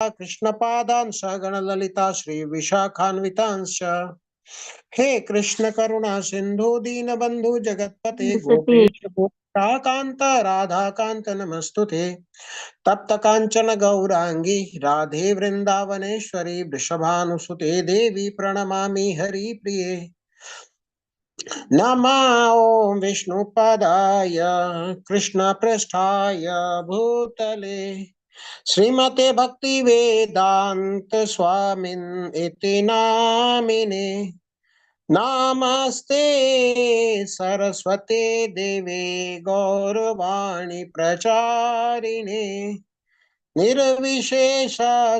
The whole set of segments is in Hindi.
कृष्ण पादांश गण ललिता श्री विशाखान्वितांश। हे कृष्ण करुणा सिंधु दीन बंधु जगतपते दुसते गोपेश गोपिकांत राधा कांत नमस्तुते। तप्त कांचन गौरांगी राधे वृंदावनेश्वरी वृषभानुसुते देवी प्रणमामि हरिप्रिये। नमः ओं विष्णुपदाय कृष्ण पृष्ठाय भूतले श्रीमते भक्ति वेदांत स्वामिन इति नामिने। नमस्ते सरस्वते देवे गौरवाणी प्रचारिणे निर्विशेष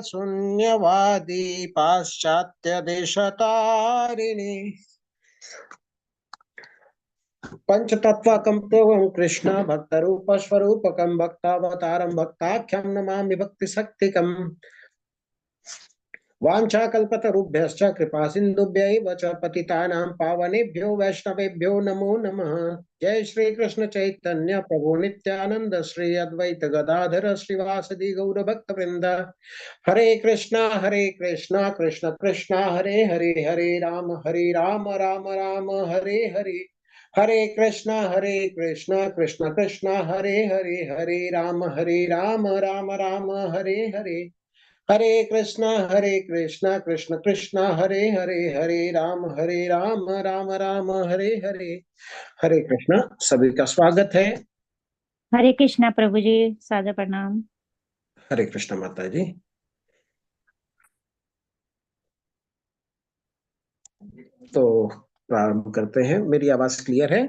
शून्यवादी पाश्चात्य देशतारिणे। पंचतत्वाकं प्रभुं कृष्ण भक्त रूप स्वरूपकं भक्तावतारं भक्ताख्यं नमामि भक्ति शक्तिकम्। वाञ्छाकल्पतरुभ्यश्च कृपा सिन्धुभ्यैव च पतितानां पावनेभ्यो वैष्णवेभ्यो नमो नमः। जय श्री कृष्ण चैतन्य प्रभु नित्यानंद श्री अद्वैत गदाधर श्रीवासदि गौर भक्त वृंद। हरे कृष्णा कृष्ण कृष्ण हरे हरे, हरे राम राम राम हरे हरे। हरे कृष्णा कृष्ण कृष्ण हरे हरे, हरे राम राम राम हरे हरे। हरे कृष्णा कृष्ण कृष्ण हरे हरे, हरे राम राम राम हरे हरे। हरे कृष्णा। सभी का स्वागत है। हरे कृष्णा प्रभु जी, सादर प्रणाम। हरे कृष्णा माता जी। तो प्रारंभ करते हैं। मेरी आवाज क्लियर है?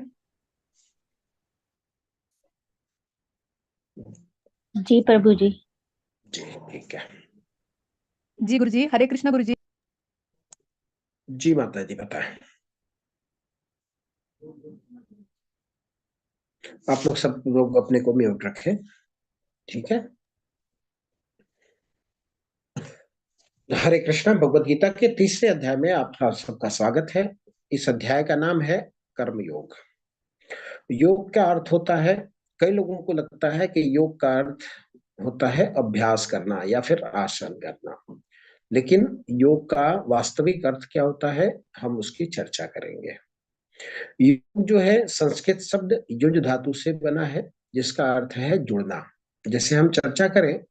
जी प्रभु जी। जी ठीक है। जी गुरुजी। हरे कृष्णा गुरुजी। जी माता जी बताएं। आप लोग सब लोग अपने को म्यूट रखें, ठीक है। हरे कृष्णा। भगवद गीता के तीसरे अध्याय में आपका सबका स्वागत है। इस अध्याय का नाम है कर्म योग। योग का अर्थ होता है, कई लोगों को लगता है कि योग का अर्थ होता है अभ्यास करना या फिर आसन करना, लेकिन योग का वास्तविक अर्थ क्या होता है हम उसकी चर्चा करेंगे। योग जो है संस्कृत शब्द युज धातु से बना है, जिसका अर्थ है जुड़ना। जैसे हम चर्चा करें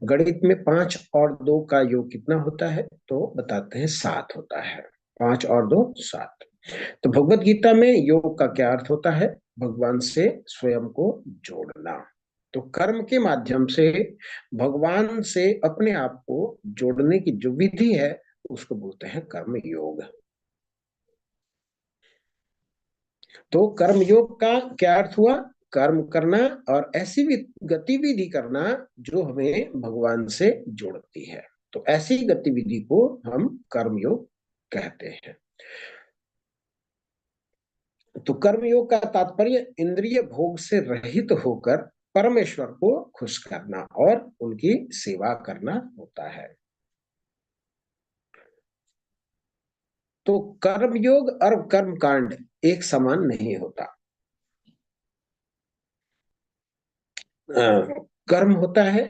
गणित में 5 और 2 का योग कितना होता है, तो बताते हैं 7 होता है। 5 और 2 7। तो भगवत गीता में योग का क्या अर्थ होता है? भगवान से स्वयं को जोड़ना। तो कर्म के माध्यम से भगवान से अपने आप को जोड़ने की जो विधि है उसको बोलते हैं कर्म योग। तो कर्म योग का क्या अर्थ हुआ? कर्म करना और ऐसी गतिविधि करना जो हमें भगवान से जोड़ती है। तो ऐसी गतिविधि को हम कर्म योग कहते हैं। तो कर्म योग का तात्पर्य इंद्रिय भोग से रहित होकर परमेश्वर को खुश करना और उनकी सेवा करना होता है। तो कर्म योग और कर्म कांड एक समान नहीं होता। कर्म होता है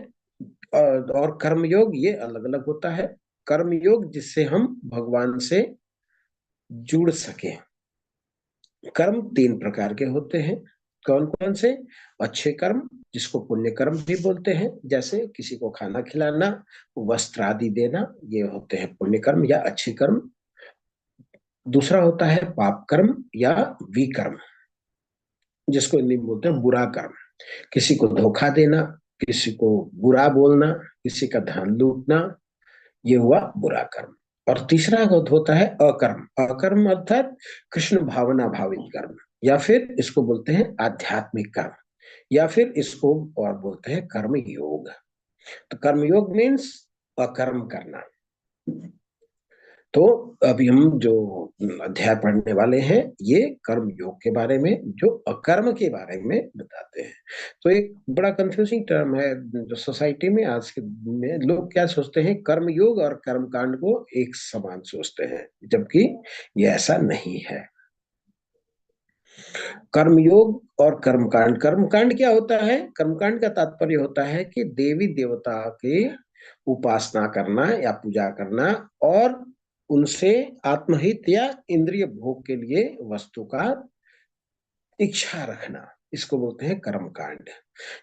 और कर्म योग ये अलग अलग होता है। कर्म योग जिससे हम भगवान से जुड़ सके। कर्म 3 प्रकार के होते हैं। कौन कौन से? अच्छे कर्म, जिसको पुण्य कर्म भी बोलते हैं, जैसे किसी को खाना खिलाना, वस्त्र आदि देना, ये होते हैं पुण्य कर्म या अच्छे कर्म। दूसरा होता है पाप कर्म या विकर्म, जिसको हिंदी में बोलते हैं बुरा कर्म। किसी को धोखा देना, किसी को बुरा बोलना, किसी का धन लूटना, ये हुआ बुरा कर्म। और तीसरा होता है अकर्म। अकर्म अर्थात कृष्ण भावना भावित कर्म, या फिर इसको बोलते हैं आध्यात्मिक कर्म, या फिर इसको और बोलते हैं कर्म योग। तो कर्म योग मीन्स अकर्म करना। तो अभी हम जो अध्याय पढ़ने वाले हैं ये कर्म योग के बारे में, जो अकर्म के बारे में बताते हैं। तो एक बड़ा कंफ्यूजिंग टर्म है जो सोसाइटी में आज के में लोग क्या सोचते हैं, कर्म योग और कर्म कांड को एक समान सोचते हैं, जबकि ये ऐसा नहीं है। कर्मयोग और कर्मकांड। कर्मकांड क्या होता है? कर्मकांड का तात्पर्य होता है कि देवी देवता के उपासना करना या पूजा करना, और उनसे आत्महित या इंद्रिय भोग के लिए वस्तु का इच्छा रखना, इसको बोलते हैं कर्म कांड।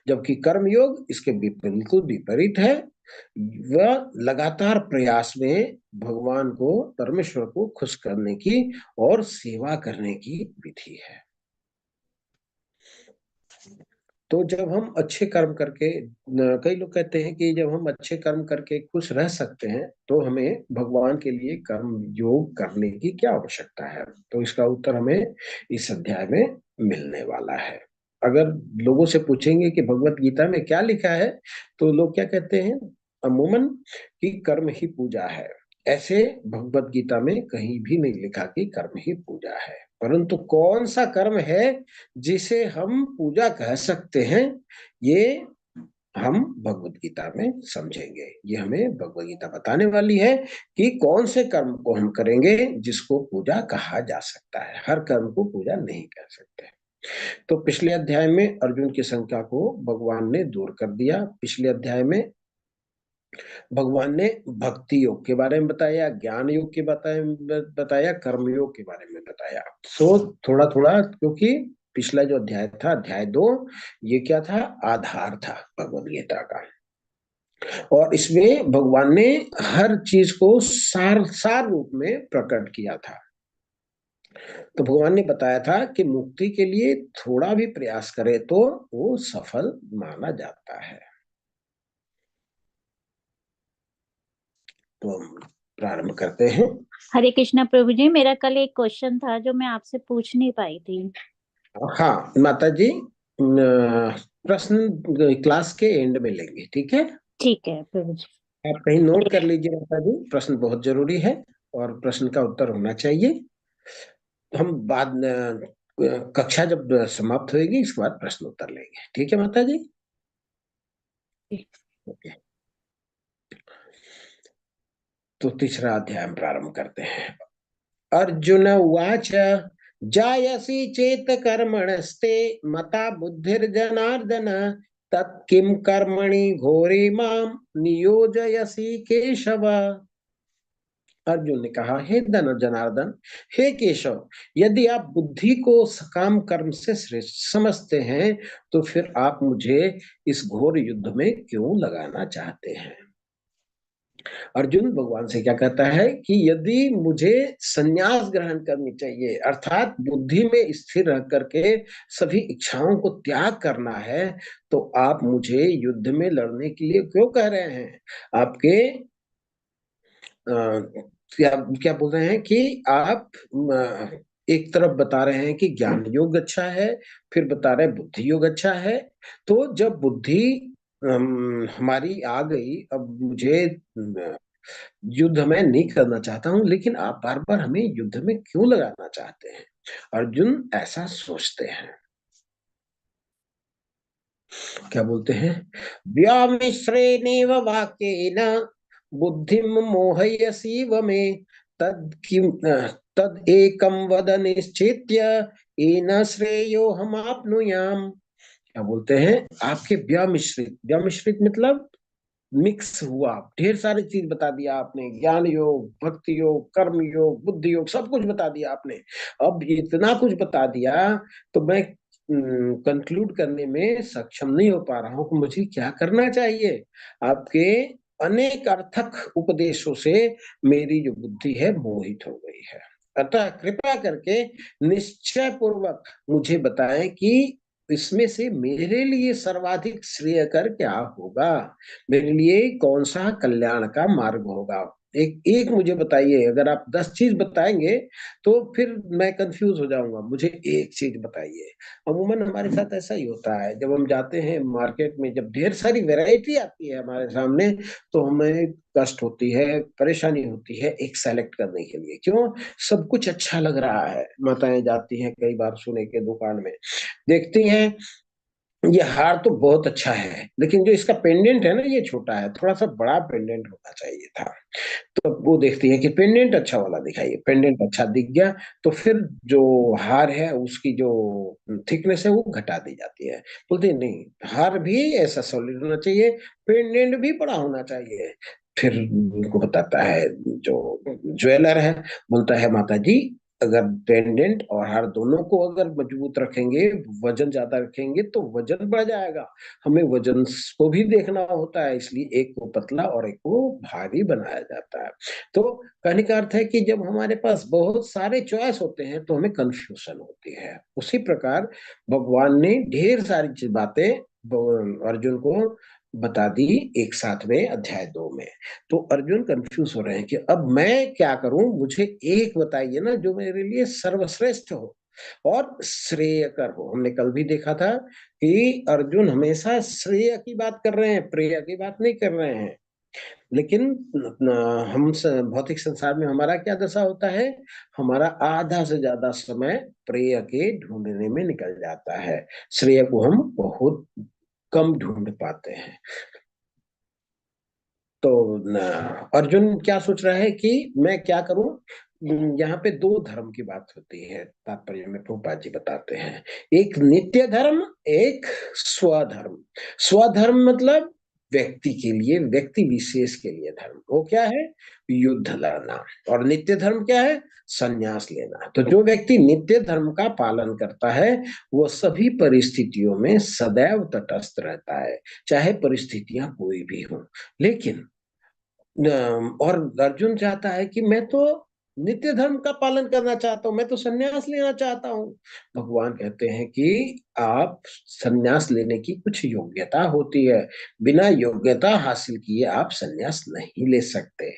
जबकि कर्म योग इसके बिल्कुल विपरीत है। वह लगातार प्रयास में भगवान को, परमेश्वर को खुश करने की और सेवा करने की विधि है। तो जब हम अच्छे कर्म करके, कई लोग कहते हैं कि जब हम अच्छे कर्म करके खुश रह सकते हैं तो हमें भगवान के लिए कर्म योग करने की क्या आवश्यकता है। तो इसका उत्तर हमें इस अध्याय में मिलने वाला है। अगर लोगों से पूछेंगे कि भगवत गीता में क्या लिखा है, तो लोग क्या कहते हैं अमूमन कि कर्म ही पूजा है। ऐसे भगवत गीता में कहीं भी नहीं लिखा कि कर्म ही पूजा है, परंतु कौन सा कर्म है जिसे हम पूजा कह सकते हैं, ये हम भगवत गीता में समझेंगे। ये हमें भगवत गीता बताने वाली है कि कौन से कर्म को हम करेंगे जिसको पूजा कहा जा सकता है। हर कर्म को पूजा नहीं कह सकते। तो पिछले अध्याय में अर्जुन की शंका को भगवान ने दूर कर दिया। पिछले अध्याय में भगवान ने भक्ति योग के बारे में बताया, ज्ञान योग के बताया, कर्म योग के बारे में बताया। सो थोड़ा थोड़ा, क्योंकि पिछला जो अध्याय था, अध्याय 2, ये क्या था, आधार था भगवद गीता का। और इसमें भगवान ने हर चीज को सार सार रूप में प्रकट किया था। तो भगवान ने बताया था कि मुक्ति के लिए थोड़ा भी प्रयास करे तो वो सफल माना जाता है। तो हम प्रारंभ करते हैं। हरे कृष्णा प्रभु जी, मेरा कल एक क्वेश्चन था जो मैं आपसे पूछ नहीं पाई थी। हाँ माता जी, प्रश्न क्लास के एंड में लेंगे, ठीक है? ठीक है प्रभु जी। आप कहीं नोट कर लीजिए माता जी, प्रश्न बहुत जरूरी है और प्रश्न का उत्तर होना चाहिए। हम बाद कक्षा जब समाप्त होगी इसके बाद प्रश्न उत्तर लेंगे, ठीक है माता जी? ओके। तो तीसरा अध्याय हम प्रारंभ करते हैं। अर्जुन उवाच जायसी चेत कर्मणस्ते मता बुद्धिर्जनार्दन तत्किं कर्मणि घोरे माम नियोजयसी केशव। अर्जुन ने कहा, हे जनार्दन, हे केशव, यदि आप बुद्धि को सकाम कर्म से श्रेष्ठ समझते हैं तो फिर आप मुझे इस घोर युद्ध में क्यों लगाना चाहते हैं। अर्जुन भगवान से क्या कहता है कि यदि मुझे संन्यास ग्रहण करनी चाहिए, अर्थात बुद्धि में स्थिर रह करके सभी इच्छाओं को त्याग करना है, तो आप मुझे युद्ध में लड़ने के लिए क्यों कह रहे हैं। आपके क्या क्या बोल रहे हैं कि आप एक तरफ बता रहे हैं कि ज्ञान योग अच्छा है, फिर बता रहे हैं बुद्धि योग अच्छा है। तो जब बुद्धि हमारी आ गई, अब मुझे युद्ध मैं नहीं करना चाहता हूं, लेकिन आप बार बार हमें युद्ध में क्यों लगाना चाहते हैं। अर्जुन ऐसा सोचते हैं। क्या बोलते हैं, व्यामिश्रेणेव वाक्येन बुद्धिं मोहयसीव मे तद किम तद एकम वद निश्चित्य येन श्रेयो हम आपनुयाम। क्या बोलते हैं, आपके व्यामिश्रित, व्यामिश्रित मतलब मिक्स हुआ, ढेर सारी चीज बता दिया आपने, ज्ञान योग, भक्ति योग, कर्म योग, बुद्धि योग, सब कुछ बता दिया आपने। अब इतना कुछ बता दिया तो मैं कंक्लूड करने में सक्षम नहीं हो पा रहा हूं कि मुझे क्या करना चाहिए। आपके अनेक अर्थक उपदेशों से मेरी जो बुद्धि है मोहित हो गई है। अतः कृपया करके निश्चय पूर्वक मुझे बताएं कि इसमें से मेरे लिए सर्वाधिक श्रेयकर क्या होगा, मेरे लिए कौन सा कल्याण का मार्ग होगा। एक एक मुझे बताइए। अगर आप 10 चीज बताएंगे तो फिर मैं कंफ्यूज हो जाऊंगा। मुझे एक चीज बताइए। अमूमन हमारे साथ ऐसा ही होता है, जब हम जाते हैं मार्केट में, जब ढेर सारी वैरायटी आती है हमारे सामने, तो हमें कष्ट होती है, परेशानी होती है एक सेलेक्ट करने के लिए। क्यों, सब कुछ अच्छा लग रहा है। माताएं जाती हैं कई बार सोने के दुकान में, देखती हैं ये हार तो बहुत अच्छा है, लेकिन जो इसका पेंडेंट है ना ये छोटा है, थोड़ा सा बड़ा पेंडेंट होना चाहिए था। तो वो देखती है कि पेंडेंट अच्छा वाला दिखाइए, पेंडेंट अच्छा दिख गया तो फिर जो हार है उसकी जो थिकनेस है वो घटा दी जाती है। बोलते हैं नहीं, हार भी ऐसा सॉलिड होना चाहिए, पेंडेंट भी बड़ा होना चाहिए। फिर उनको बताता है जो ज्वेलर है, बोलता है माता जी अगर पेंडेंट और हार दोनों को अगर मजबूत रखेंगे, वजन ज्यादा रखेंगे तो वजन बढ़ जाएगा। हमें वजन को भी देखना होता है, इसलिए एक को पतला और एक को भारी बनाया जाता है। तो कहने का अर्थ है कि जब हमारे पास बहुत सारे चॉइस होते हैं तो हमें कंफ्यूजन होती है। उसी प्रकार भगवान ने ढेर सारी बातें अर्जुन को बता दी एक साथ में अध्याय 2 में। तो अर्जुन कंफ्यूज हो रहे हैं कि अब मैं क्या करूं, मुझे एक बताइए ना जो मेरे लिए सर्वश्रेष्ठ हो और श्रेयकर हो। हमने कल भी देखा था कि अर्जुन हमेशा श्रेय की बात कर रहे हैं, प्रेय की बात नहीं कर रहे हैं। लेकिन हम भौतिक संसार में हमारा क्या दशा होता है, हमारा आधा से ज्यादा समय प्रेय के ढूंढने में निकल जाता है, श्रेय को हम बहुत कम ढूंढ पाते हैं। तो अर्जुन क्या सोच रहा है कि मैं क्या करूं। यहाँ पे दो धर्म की बात होती है, तात्पर्य में प्रभुपाद जी बताते हैं, एक नित्य धर्म, एक स्वधर्म। स्वधर्म मतलब व्यक्ति के लिए, व्यक्ति विशेष के लिए धर्म, वो क्या है, युद्ध लड़ना। और नित्य धर्म क्या है, संन्यास लेना। तो जो व्यक्ति नित्य धर्म का पालन करता है वो सभी परिस्थितियों में सदैव तटस्थ रहता है, चाहे परिस्थितियां कोई भी हो। लेकिन और अर्जुन चाहता है कि मैं तो नित्य धर्म का पालन करना चाहता हूं, मैं तो संन्यास लेना चाहता हूं। भगवान कहते हैं कि आप संन्यास लेने की कुछ योग्यता होती है, बिना योग्यता हासिल किए आप संन्यास नहीं ले सकते।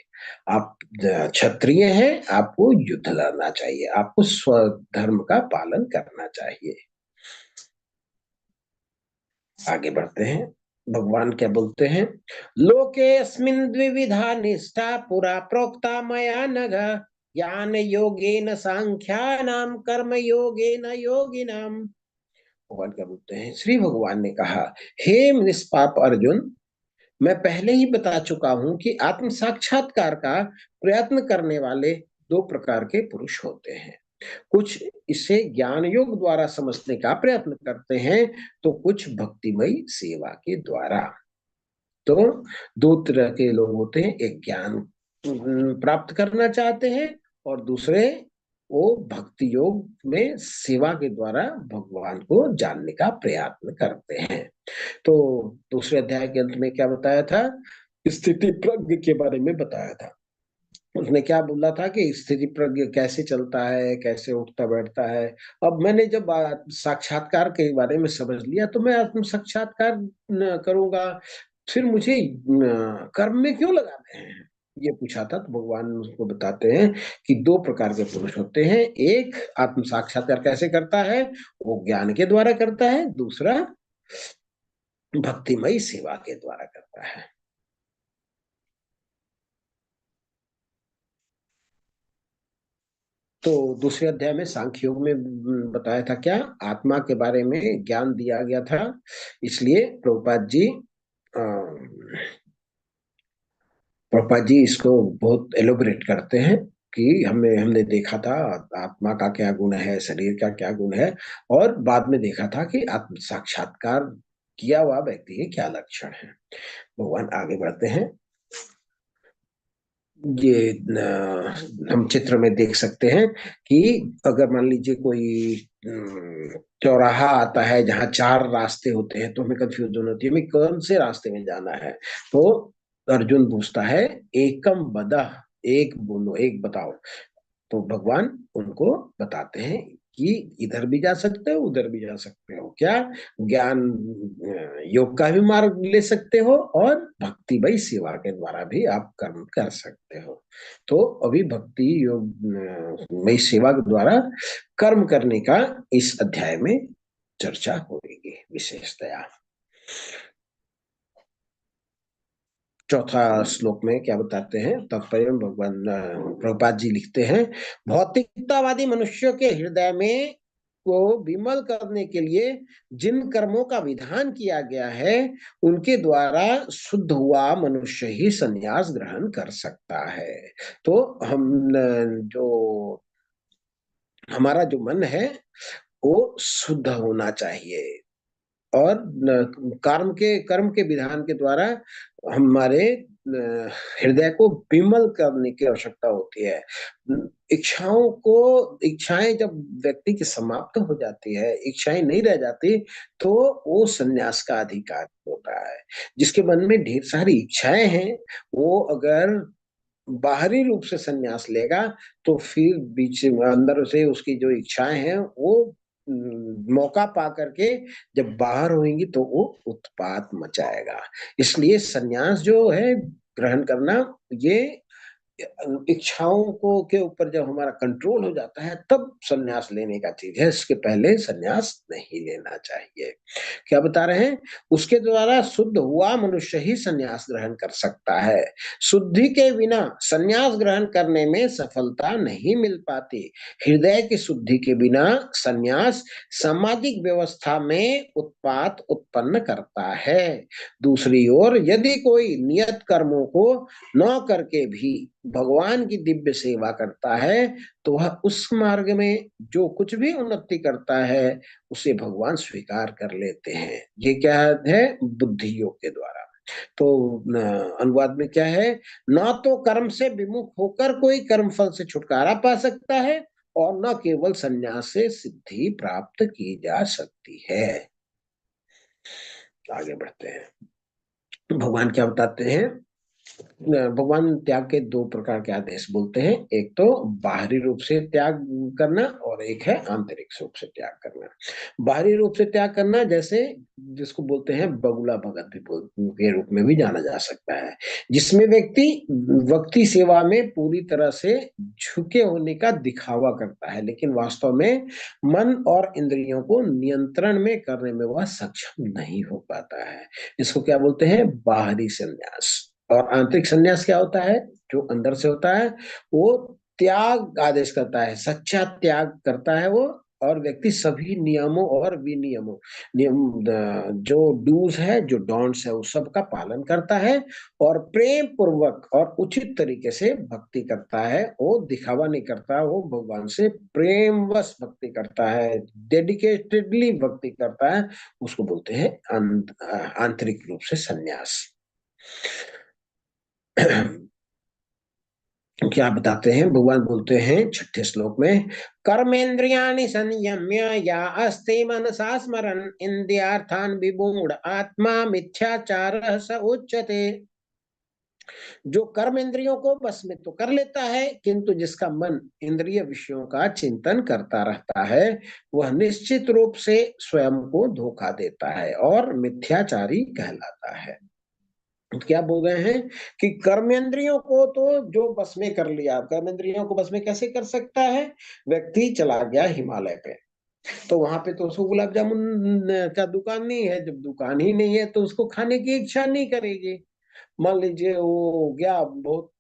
आप क्षत्रिय हैं, आपको युद्ध लड़ना चाहिए, आपको स्वधर्म का पालन करना चाहिए। आगे बढ़ते हैं, भगवान क्या बोलते हैं, लोके अस्मिन् द्विविधा निष्ठा पुरा प्रोक्ता मया नघ, ज्ञान योगेन सांख्यानाम कर्म योगेन योगिनाम। भगवान क्या बोलते हैं, श्री भगवान ने कहा, हे निष्पाप अर्जुन, मैं पहले ही बता चुका हूं कि आत्म साक्षात्कार का प्रयत्न करने वाले दो प्रकार के पुरुष होते हैं। कुछ इसे ज्ञान योग द्वारा समझने का प्रयत्न करते हैं, तो कुछ भक्तिमयी सेवा के द्वारा। तो दो तरह के लोग होते हैं, एक ज्ञान प्राप्त करना चाहते हैं और दूसरे वो भक्ति योग में सेवा के द्वारा भगवान को जानने का प्रयत्न करते हैं। तो दूसरे अध्याय के अंत में क्या बताया था, स्थिति प्रज्ञ के बारे में बताया था। उसने क्या बोला था कि स्थिति प्रज्ञ कैसे चलता है, कैसे उठता बैठता है। अब मैंने जब साक्षात्कार के बारे में समझ लिया तो मैं आत्म साक्षात्कार करूंगा, फिर मुझे कर्म में क्यों लगाने हैं, ये पूछा था। तो भगवान उसको बताते हैं कि दो प्रकार के पुरुष होते हैं, एक आत्म साक्षात्कार कैसे करता है, वो ज्ञान के द्वारा करता है, दूसरा भक्तिमय सेवा के द्वारा करता है। तो दूसरे अध्याय में सांख्य योग में बताया था क्या, आत्मा के बारे में ज्ञान दिया गया था। इसलिए प्रभुपाद जी इसको बहुत एलोबरेट करते हैं कि हमने देखा था आत्मा का क्या गुण है, शरीर का क्या गुण है, और बाद में देखा था कि आत्म साक्षात्कार किया हुआ व्यक्ति के क्या लक्षण है। भगवान आगे बढ़ते हैं, ये हम चित्र में देख सकते हैं कि अगर मान लीजिए कोई चौराहा आता है जहाँ चार रास्ते होते हैं तो हमें कंफ्यूजन होती है हमें कौन से रास्ते में जाना है। तो अर्जुन पूछता है, एकम बदा, एक बोलो, एक बताओ। तो भगवान उनको बताते हैं कि इधर भी जा सकते हो, उधर भी जा सकते हो, क्या ज्ञान योग का भी मार्ग ले सकते हो और भक्ति भाई सेवा के द्वारा भी आप कर्म कर सकते हो। तो अभी भक्ति योग मई सेवा के द्वारा कर्म करने का इस अध्याय में चर्चा होगी विशेषतया। चौथा श्लोक में क्या बताते हैं, तात्पर्य में भगवान प्रभुपाद जी लिखते हैं, भौतिकतावादी मनुष्यों के हृदय में को विमल करने के लिए जिन कर्मों का विधान किया गया है उनके द्वारा शुद्ध हुआ मनुष्य ही संन्यास ग्रहण कर सकता है। तो हम जो हमारा जो मन है वो शुद्ध होना चाहिए और कर्म के विधान के द्वारा हमारे हृदय को विमल करने की आवश्यकता होती है। इच्छाएं जब व्यक्ति की समाप्त हो जाती है, इच्छाएं नहीं रह जाती, तो वो संन्यास का अधिकार होता है। जिसके मन में ढेर सारी इच्छाएं हैं, वो अगर बाहरी रूप से संन्यास लेगा तो फिर बीच अंदर से उसकी जो इच्छाएं हैं वो मौका पा करके जब बाहर होंगी तो वो उत्पात मचाएगा। इसलिए संन्यास जो है ग्रहण करना, ये इच्छाओं को के ऊपर जब हमारा कंट्रोल हो जाता है तब संन्यास लेने का चीज है। इसके पहले संन्यास नहीं लेना चाहिए। क्या बता रहे हैं? उसके द्वारा शुद्ध हुआ मनुष्य ही संन्यास ग्रहण कर सकता है। शुद्धि के बिना संन्यास ग्रहण करने में सफलता नहीं मिल पाती। हृदय की शुद्धि के बिना संन्यास सामाजिक व्यवस्था में उत्पात उत्पन्न करता है। दूसरी ओर यदि कोई नियत कर्मों को न करके भी भगवान की दिव्य सेवा करता है तो वह उस मार्ग में जो कुछ भी उन्नति करता है उसे भगवान स्वीकार कर लेते हैं। ये क्या है? बुद्धि योग के द्वारा। तो अनुवाद में क्या है? ना तो कर्म से विमुख होकर कोई कर्म फल से छुटकारा पा सकता है और न केवल संन्यास से सिद्धि प्राप्त की जा सकती है। आगे बढ़ते हैं। भगवान क्या बताते हैं? भगवान त्याग के दो प्रकार के आदेश बोलते हैं। एक तो बाहरी रूप से त्याग करना और एक है आंतरिक रूप से त्याग करना। बाहरी रूप से त्याग करना जैसे जिसको बोलते हैं बगुला भगत भी के रूप में भी जाना जा सकता है, जिसमें व्यक्ति भक्ति सेवा में पूरी तरह से झुके होने का दिखावा करता है लेकिन वास्तव में मन और इंद्रियों को नियंत्रण में करने में वह सक्षम नहीं हो पाता है। इसको क्या बोलते हैं? बाहरी संन्यास। और आंतरिक संन्यास क्या होता है? जो अंदर से होता है वो त्याग आदेश करता है, सच्चा त्याग करता है वो। और व्यक्ति सभी नियमों और विनियमों जो डूज है, जो डोंट्स है, उस सब का पालन करता है और प्रेम पूर्वक और उचित तरीके से भक्ति करता है। वो दिखावा नहीं करता, वो भगवान से प्रेमवश भक्ति करता है, डेडिकेटेडली भक्ति करता है। उसको बोलते हैं आंतरिक रूप से संन्यास। क्या बताते हैं? भगवान बोलते हैं 6ठे श्लोक में, कर्मेन्द्रियाणि संयम्य या अस्ति मनसा स्मरन् इंद्रियार्थान् विमूढ़ आत्मा मिथ्याचारः स उच्यते। जो कर्म इंद्रियों को बस में तो कर लेता है किंतु जिसका मन इंद्रिय विषयों का चिंतन करता रहता है वह निश्चित रूप से स्वयं को धोखा देता है और मिथ्याचारी कहलाता है। क्या बोल रहे हैं कि कर्मेंद्रियों को तो जो बस में कर लिया, कर्मेंद्रियों को बस में कैसे कर सकता है? व्यक्ति चला गया हिमालय पे, तो वहां पे तो उसको गुलाब जामुन का दुकान नहीं है। जब दुकान ही नहीं है तो उसको खाने की इच्छा नहीं करेगी। मान लीजिए वो गया, बहुत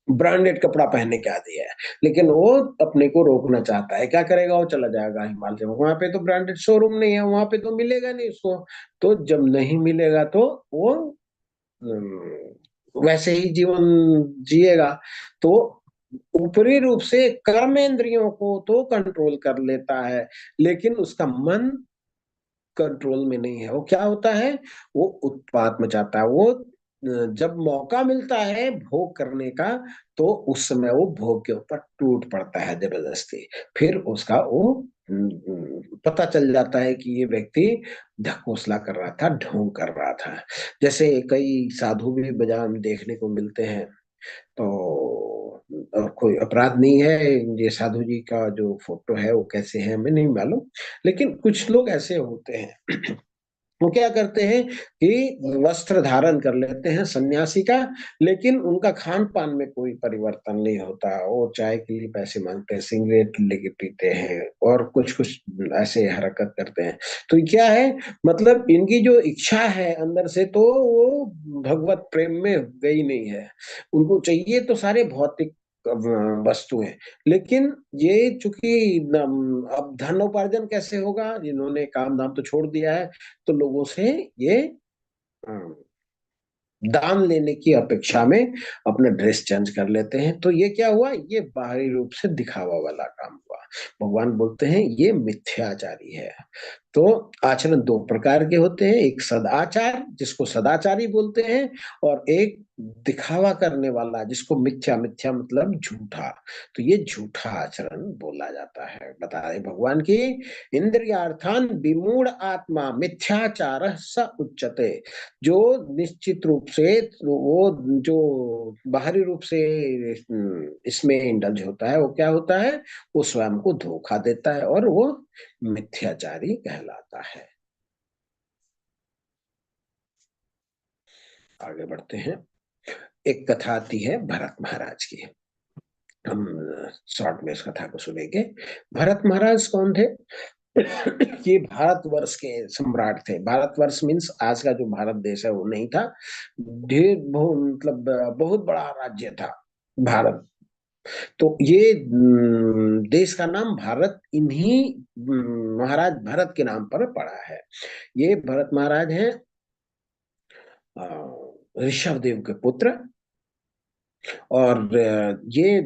ब्रांडेड कपड़ा पहनने के आदी है लेकिन वो अपने को रोकना चाहता है, क्या करेगा? वो चला जाएगा हिमालय में। वहां पे तो ब्रांडेड शोरूम नहीं है, वहां पे तो मिलेगा नहीं उसको। तो जब नहीं मिलेगा तो वो वैसे ही जीवन जिएगा। तो ऊपरी रूप से कर्मेंद्रियों को तो कंट्रोल कर लेता है लेकिन उसका मन कंट्रोल में नहीं है। वो क्या होता है? वो उत्पात मचाता है। वो जब मौका मिलता है भोग करने का तो उस समय वो भोग के ऊपर टूट पड़ता है जबरदस्ती। फिर उसका वो पता चल जाता है कि ये व्यक्ति ढकोसला कर रहा था, ढोंग कर रहा था। जैसे कई साधु भी बाजार में देखने को मिलते हैं। तो कोई अपराध नहीं है, ये साधु जी का जो फोटो है वो कैसे है हमें नहीं मालूम, लेकिन कुछ लोग ऐसे होते हैं वो क्या करते हैं कि वस्त्र धारण कर लेते हैं सन्यासी का, लेकिन उनका खान पान में कोई परिवर्तन नहीं होता। वो चाय के लिए पैसे मांगते हैं, सिगरेट लेके पीते हैं और कुछ कुछ ऐसे हरकत करते हैं। तो क्या है मतलब, इनकी जो इच्छा है अंदर से तो वो भगवत प्रेम में गई नहीं है। उनको चाहिए तो सारे भौतिक वस्तुएं। लेकिन ये चूंकि अब धनोपार्जन कैसे होगा, इन्होंने काम धाम तो छोड़ दिया है, तो लोगों से ये अम, दान लेने की अपेक्षा में अपना ड्रेस चेंज कर लेते हैं। तो ये क्या हुआ, ये बाहरी रूप से दिखावा वाला काम हुआ। भगवान बोलते हैं ये मिथ्याचारी है। तो आचरण दो प्रकार के होते हैं, एक सदाचार जिसको सदाचारी बोलते हैं, और एक दिखावा करने वाला जिसको मिथ्या, मिथ्या मतलब झूठा। तो ये झूठा आचरण बोला जाता है। बता रहे भगवान की इंद्रियार्थान विमूढ़ आत्मा मिथ्याचार स उच्यते। जो निश्चित रूप से वो जो बाहरी रूप से इसमें इंडल्ज होता है, वो क्या होता है, वो स्वयं को धोखा देता है और वो मिथ्याचारी कहलाता है। आगे बढ़ते हैं। एक कथा आती है भरत महाराज की, हम शॉर्ट में इस कथा को सुनेंगे। भरत महाराज कौन थे? ये भारतवर्ष के सम्राट थे। भारतवर्ष मीन्स आज का जो भारत देश है वो नहीं था, ढेर मतलब बहुत बड़ा राज्य था भारत। तो ये देश का नाम भारत इन्हीं महाराज भरत के नाम पर पड़ा है। ये भरत महाराज हैं ऋषभ देव के पुत्र। और ये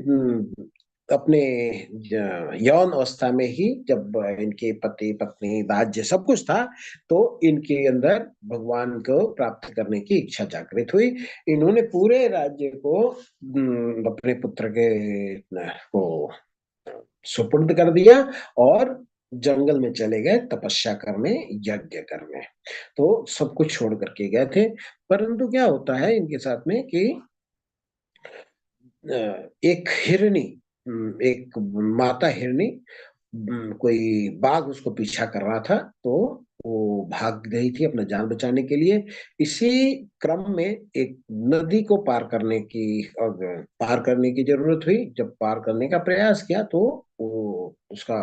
अपने यौन अवस्था में ही, जब इनके पति पत्नी राज्य सब कुछ था, तो इनके अंदर भगवान को प्राप्त करने की इच्छा जागृत हुई। इन्होंने पूरे राज्य को अपने पुत्र के को सुपुर्द कर दिया और जंगल में चले गए तपस्या करने, यज्ञ करने। तो सब कुछ छोड़ करके गए थे। परंतु क्या होता है इनके साथ में कि एक हिरनी, एक माता हिरनी, कोई बाघ उसको पीछा कर रहा था, तो वो भाग गई थी अपना जान बचाने के लिए। इसी क्रम में एक नदी को पार करने की जरूरत हुई। जब पार करने का प्रयास किया तो वो उसका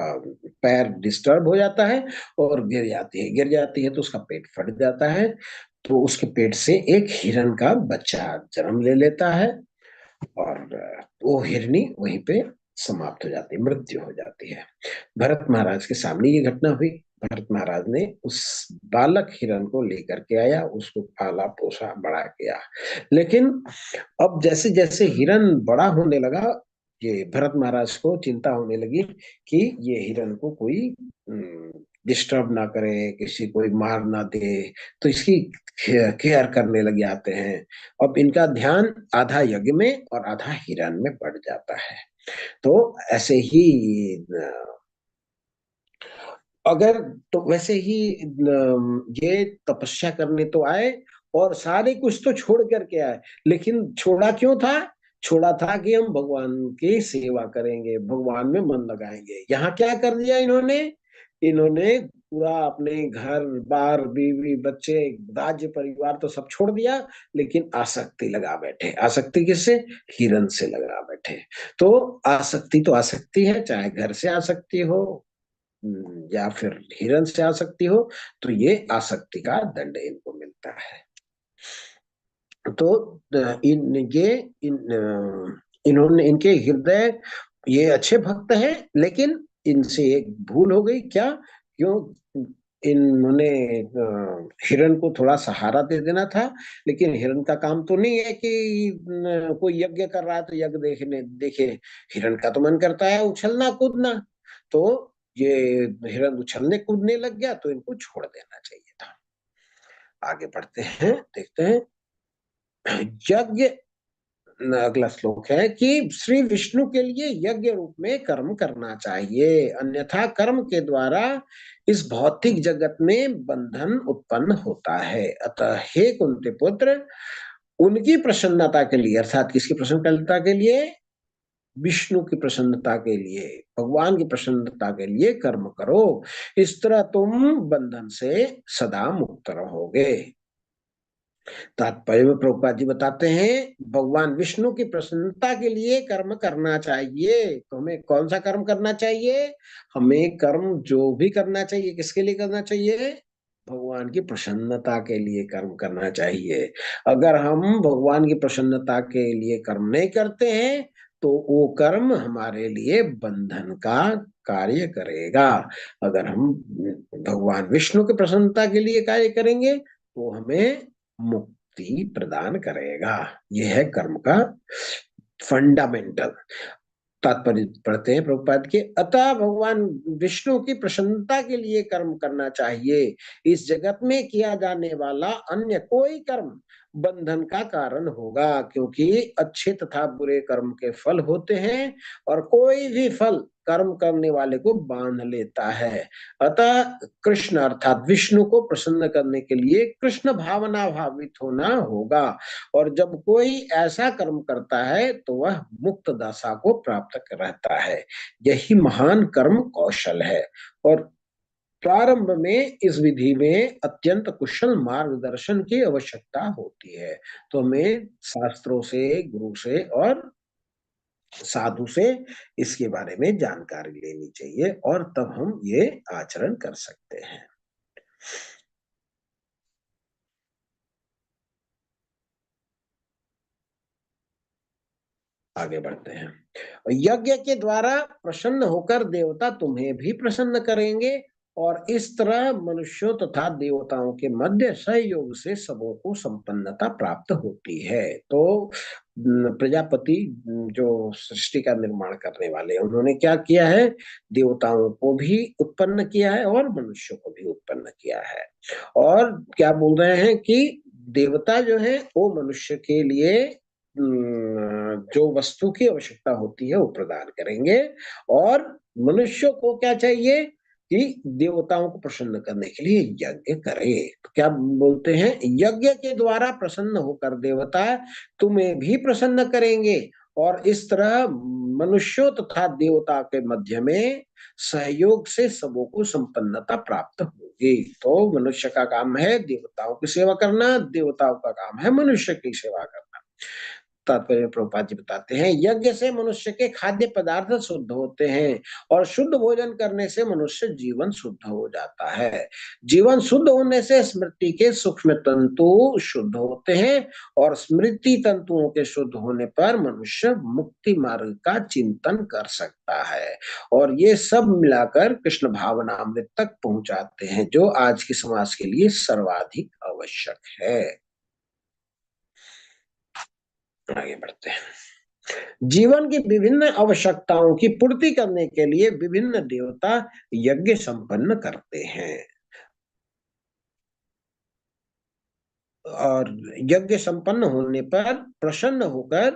पैर डिस्टर्ब हो जाता है और गिर जाती है तो उसका पेट फट जाता है। तो उसके पेट से एक हिरन का बच्चा जन्म ले लेता है और वो हिरनी वहीं पे समाप्त हो जाती है, मृत्यु हो जाती है। भरत महाराज के सामने ये घटना हुई। भरत महाराज ने उस बालक हिरन को लेकर के आया, उसको पाला पोसा बड़ा किया। लेकिन अब जैसे जैसे हिरन बड़ा होने लगा, ये भरत महाराज को चिंता होने लगी कि ये हिरन को कोई डिस्टर्ब ना करे, किसी कोई मार ना दे। तो इसकी केयर करने लग जाते हैं। अब इनका ध्यान आधा यज्ञ में और आधा हिरन में बढ़ जाता है। तो ऐसे ही अगर तो वैसे ही ये तपस्या करने तो आए और सारे कुछ तो छोड़ करके आए। लेकिन छोड़ा क्यों था? छोड़ा था कि हम भगवान की सेवा करेंगे, भगवान में मन लगाएंगे। यहाँ क्या कर दिया इन्होंने? इन्होंने पूरा अपने घर बार, बीवी, बच्चे, राज्य, परिवार तो सब छोड़ दिया, लेकिन आसक्ति लगा बैठे। आसक्ति किससे? हिरन से लगा बैठे। तो आसक्ति तो आसक्ति है, चाहे घर से आसक्ति हो या फिर हिरन से आसक्ति हो, तो ये आसक्ति का दंड इनको मिलता है। तो इन्होंने इनके हृदय, ये अच्छे भक्त हैं, लेकिन इनसे एक भूल हो गई। क्या? क्यों? इन्होंने हिरन को थोड़ा सहारा दे देना था। लेकिन हिरन का काम तो नहीं है कि कोई यज्ञ कर रहा है तो यज्ञ देखने देखे। हिरन का तो मन करता है उछलना कूदना। तो ये हिरन उछलने कूदने लग गया, तो इनको छोड़ देना चाहिए था। आगे बढ़ते हैं, देखते हैं। यज्ञ, अगला श्लोक है कि श्री विष्णु के लिए यज्ञ रूप में कर्म करना चाहिए, अन्यथा कर्म के द्वारा इस भौतिक जगत में बंधन उत्पन्न होता है। अतः हे कुंती पुत्र, उनकी प्रसन्नता के लिए, अर्थात किसकी प्रसन्नता के लिए? विष्णु की प्रसन्नता के लिए, भगवान की प्रसन्नता के लिए कर्म करो। इस तरह तुम बंधन से सदा मुक्त रहोगे। तात्पर्य में प्रभुपाद जी बताते हैं, भगवान विष्णु की प्रसन्नता के लिए कर्म करना चाहिए। तो हमें कौन सा कर्म करना चाहिए? हमें कर्म जो भी करना चाहिए, किसके लिए करना चाहिए? भगवान की प्रसन्नता के लिए कर्म करना चाहिए। अगर हम भगवान की प्रसन्नता के लिए कर्म नहीं करते हैं, तो वो कर्म हमारे लिए बंधन का कार्य करेगा। अगर हम भगवान विष्णु की प्रसन्नता के लिए कार्य करेंगे तो हमें मुक्ति प्रदान करेगा। यह है कर्म का फंडामेंटल। तात्पर्य पढ़ते हैं प्रभुपाद के। अतः भगवान विष्णु की प्रसन्नता के लिए कर्म करना चाहिए। इस जगत में किया जाने वाला अन्य कोई कर्म बंधन का कारण होगा, क्योंकि अच्छे तथा बुरे कर्म के फल होते हैं और कोई भी फल कर्म करने वाले को बांध लेता है। अतः कृष्ण अर्थात विष्णु को प्रसन्न करने के लिए कृष्ण भावना भावित होना होगा, और जब कोई ऐसा कर्म करता है तो वह मुक्त दशा को प्राप्त रहता है। यही महान कर्म कौशल है। और प्रारंभ में इस विधि में अत्यंत कुशल मार्गदर्शन की आवश्यकता होती है। तो हमें शास्त्रों से, गुरु से और साधु से इसके बारे में जानकारी लेनी चाहिए, और तब हम ये आचरण कर सकते हैं। आगे बढ़ते हैं। यज्ञ के द्वारा प्रसन्न होकर देवता तुम्हें भी प्रसन्न करेंगे, और इस तरह मनुष्यों तथा देवताओं के मध्य सहयोग से सबों को संपन्नता प्राप्त होती है। तो प्रजापति जो सृष्टि का निर्माण करने वाले, उन्होंने क्या किया है? देवताओं को भी उत्पन्न किया है और मनुष्यों को भी उत्पन्न किया है। और क्या बोल रहे हैं कि देवता जो है वो मनुष्य के लिए जो वस्तु की आवश्यकता होती है वो प्रदान करेंगे, और मनुष्य को क्या चाहिए कि देवताओं को प्रसन्न करने के लिए यज्ञ करे। तो क्या बोलते हैं? यज्ञ के द्वारा प्रसन्न होकर देवता तुम्हें भी प्रसन्न करेंगे, और इस तरह मनुष्यों तथा देवता के मध्य में सहयोग से सबों को संपन्नता प्राप्त होगी। तो मनुष्य का काम है देवताओं की सेवा करना, देवताओं का काम है मनुष्य की सेवा करना। तात्पर्य प्रभुपाद जी बताते हैं, यज्ञ से मनुष्य के खाद्य पदार्थ शुद्ध होते हैं, और शुद्ध भोजन करने से मनुष्य जीवन शुद्ध हो जाता है। जीवन शुद्ध होने से स्मृति के सूक्ष्म तंतु शुद्ध होते हैं, और स्मृति तंतुओं के शुद्ध होने पर मनुष्य मुक्ति मार्ग का चिंतन कर सकता है। और ये सब मिलाकर कृष्ण भावनामृत तक पहुंचाते हैं, जो आज के समाज के लिए सर्वाधिक आवश्यक है। आगे बढ़ते हैं। जीवन की विभिन्न आवश्यकताओं की पूर्ति करने के लिए विभिन्न देवता यज्ञ संपन्न करते हैं, और यज्ञ संपन्न होने पर प्रसन्न होकर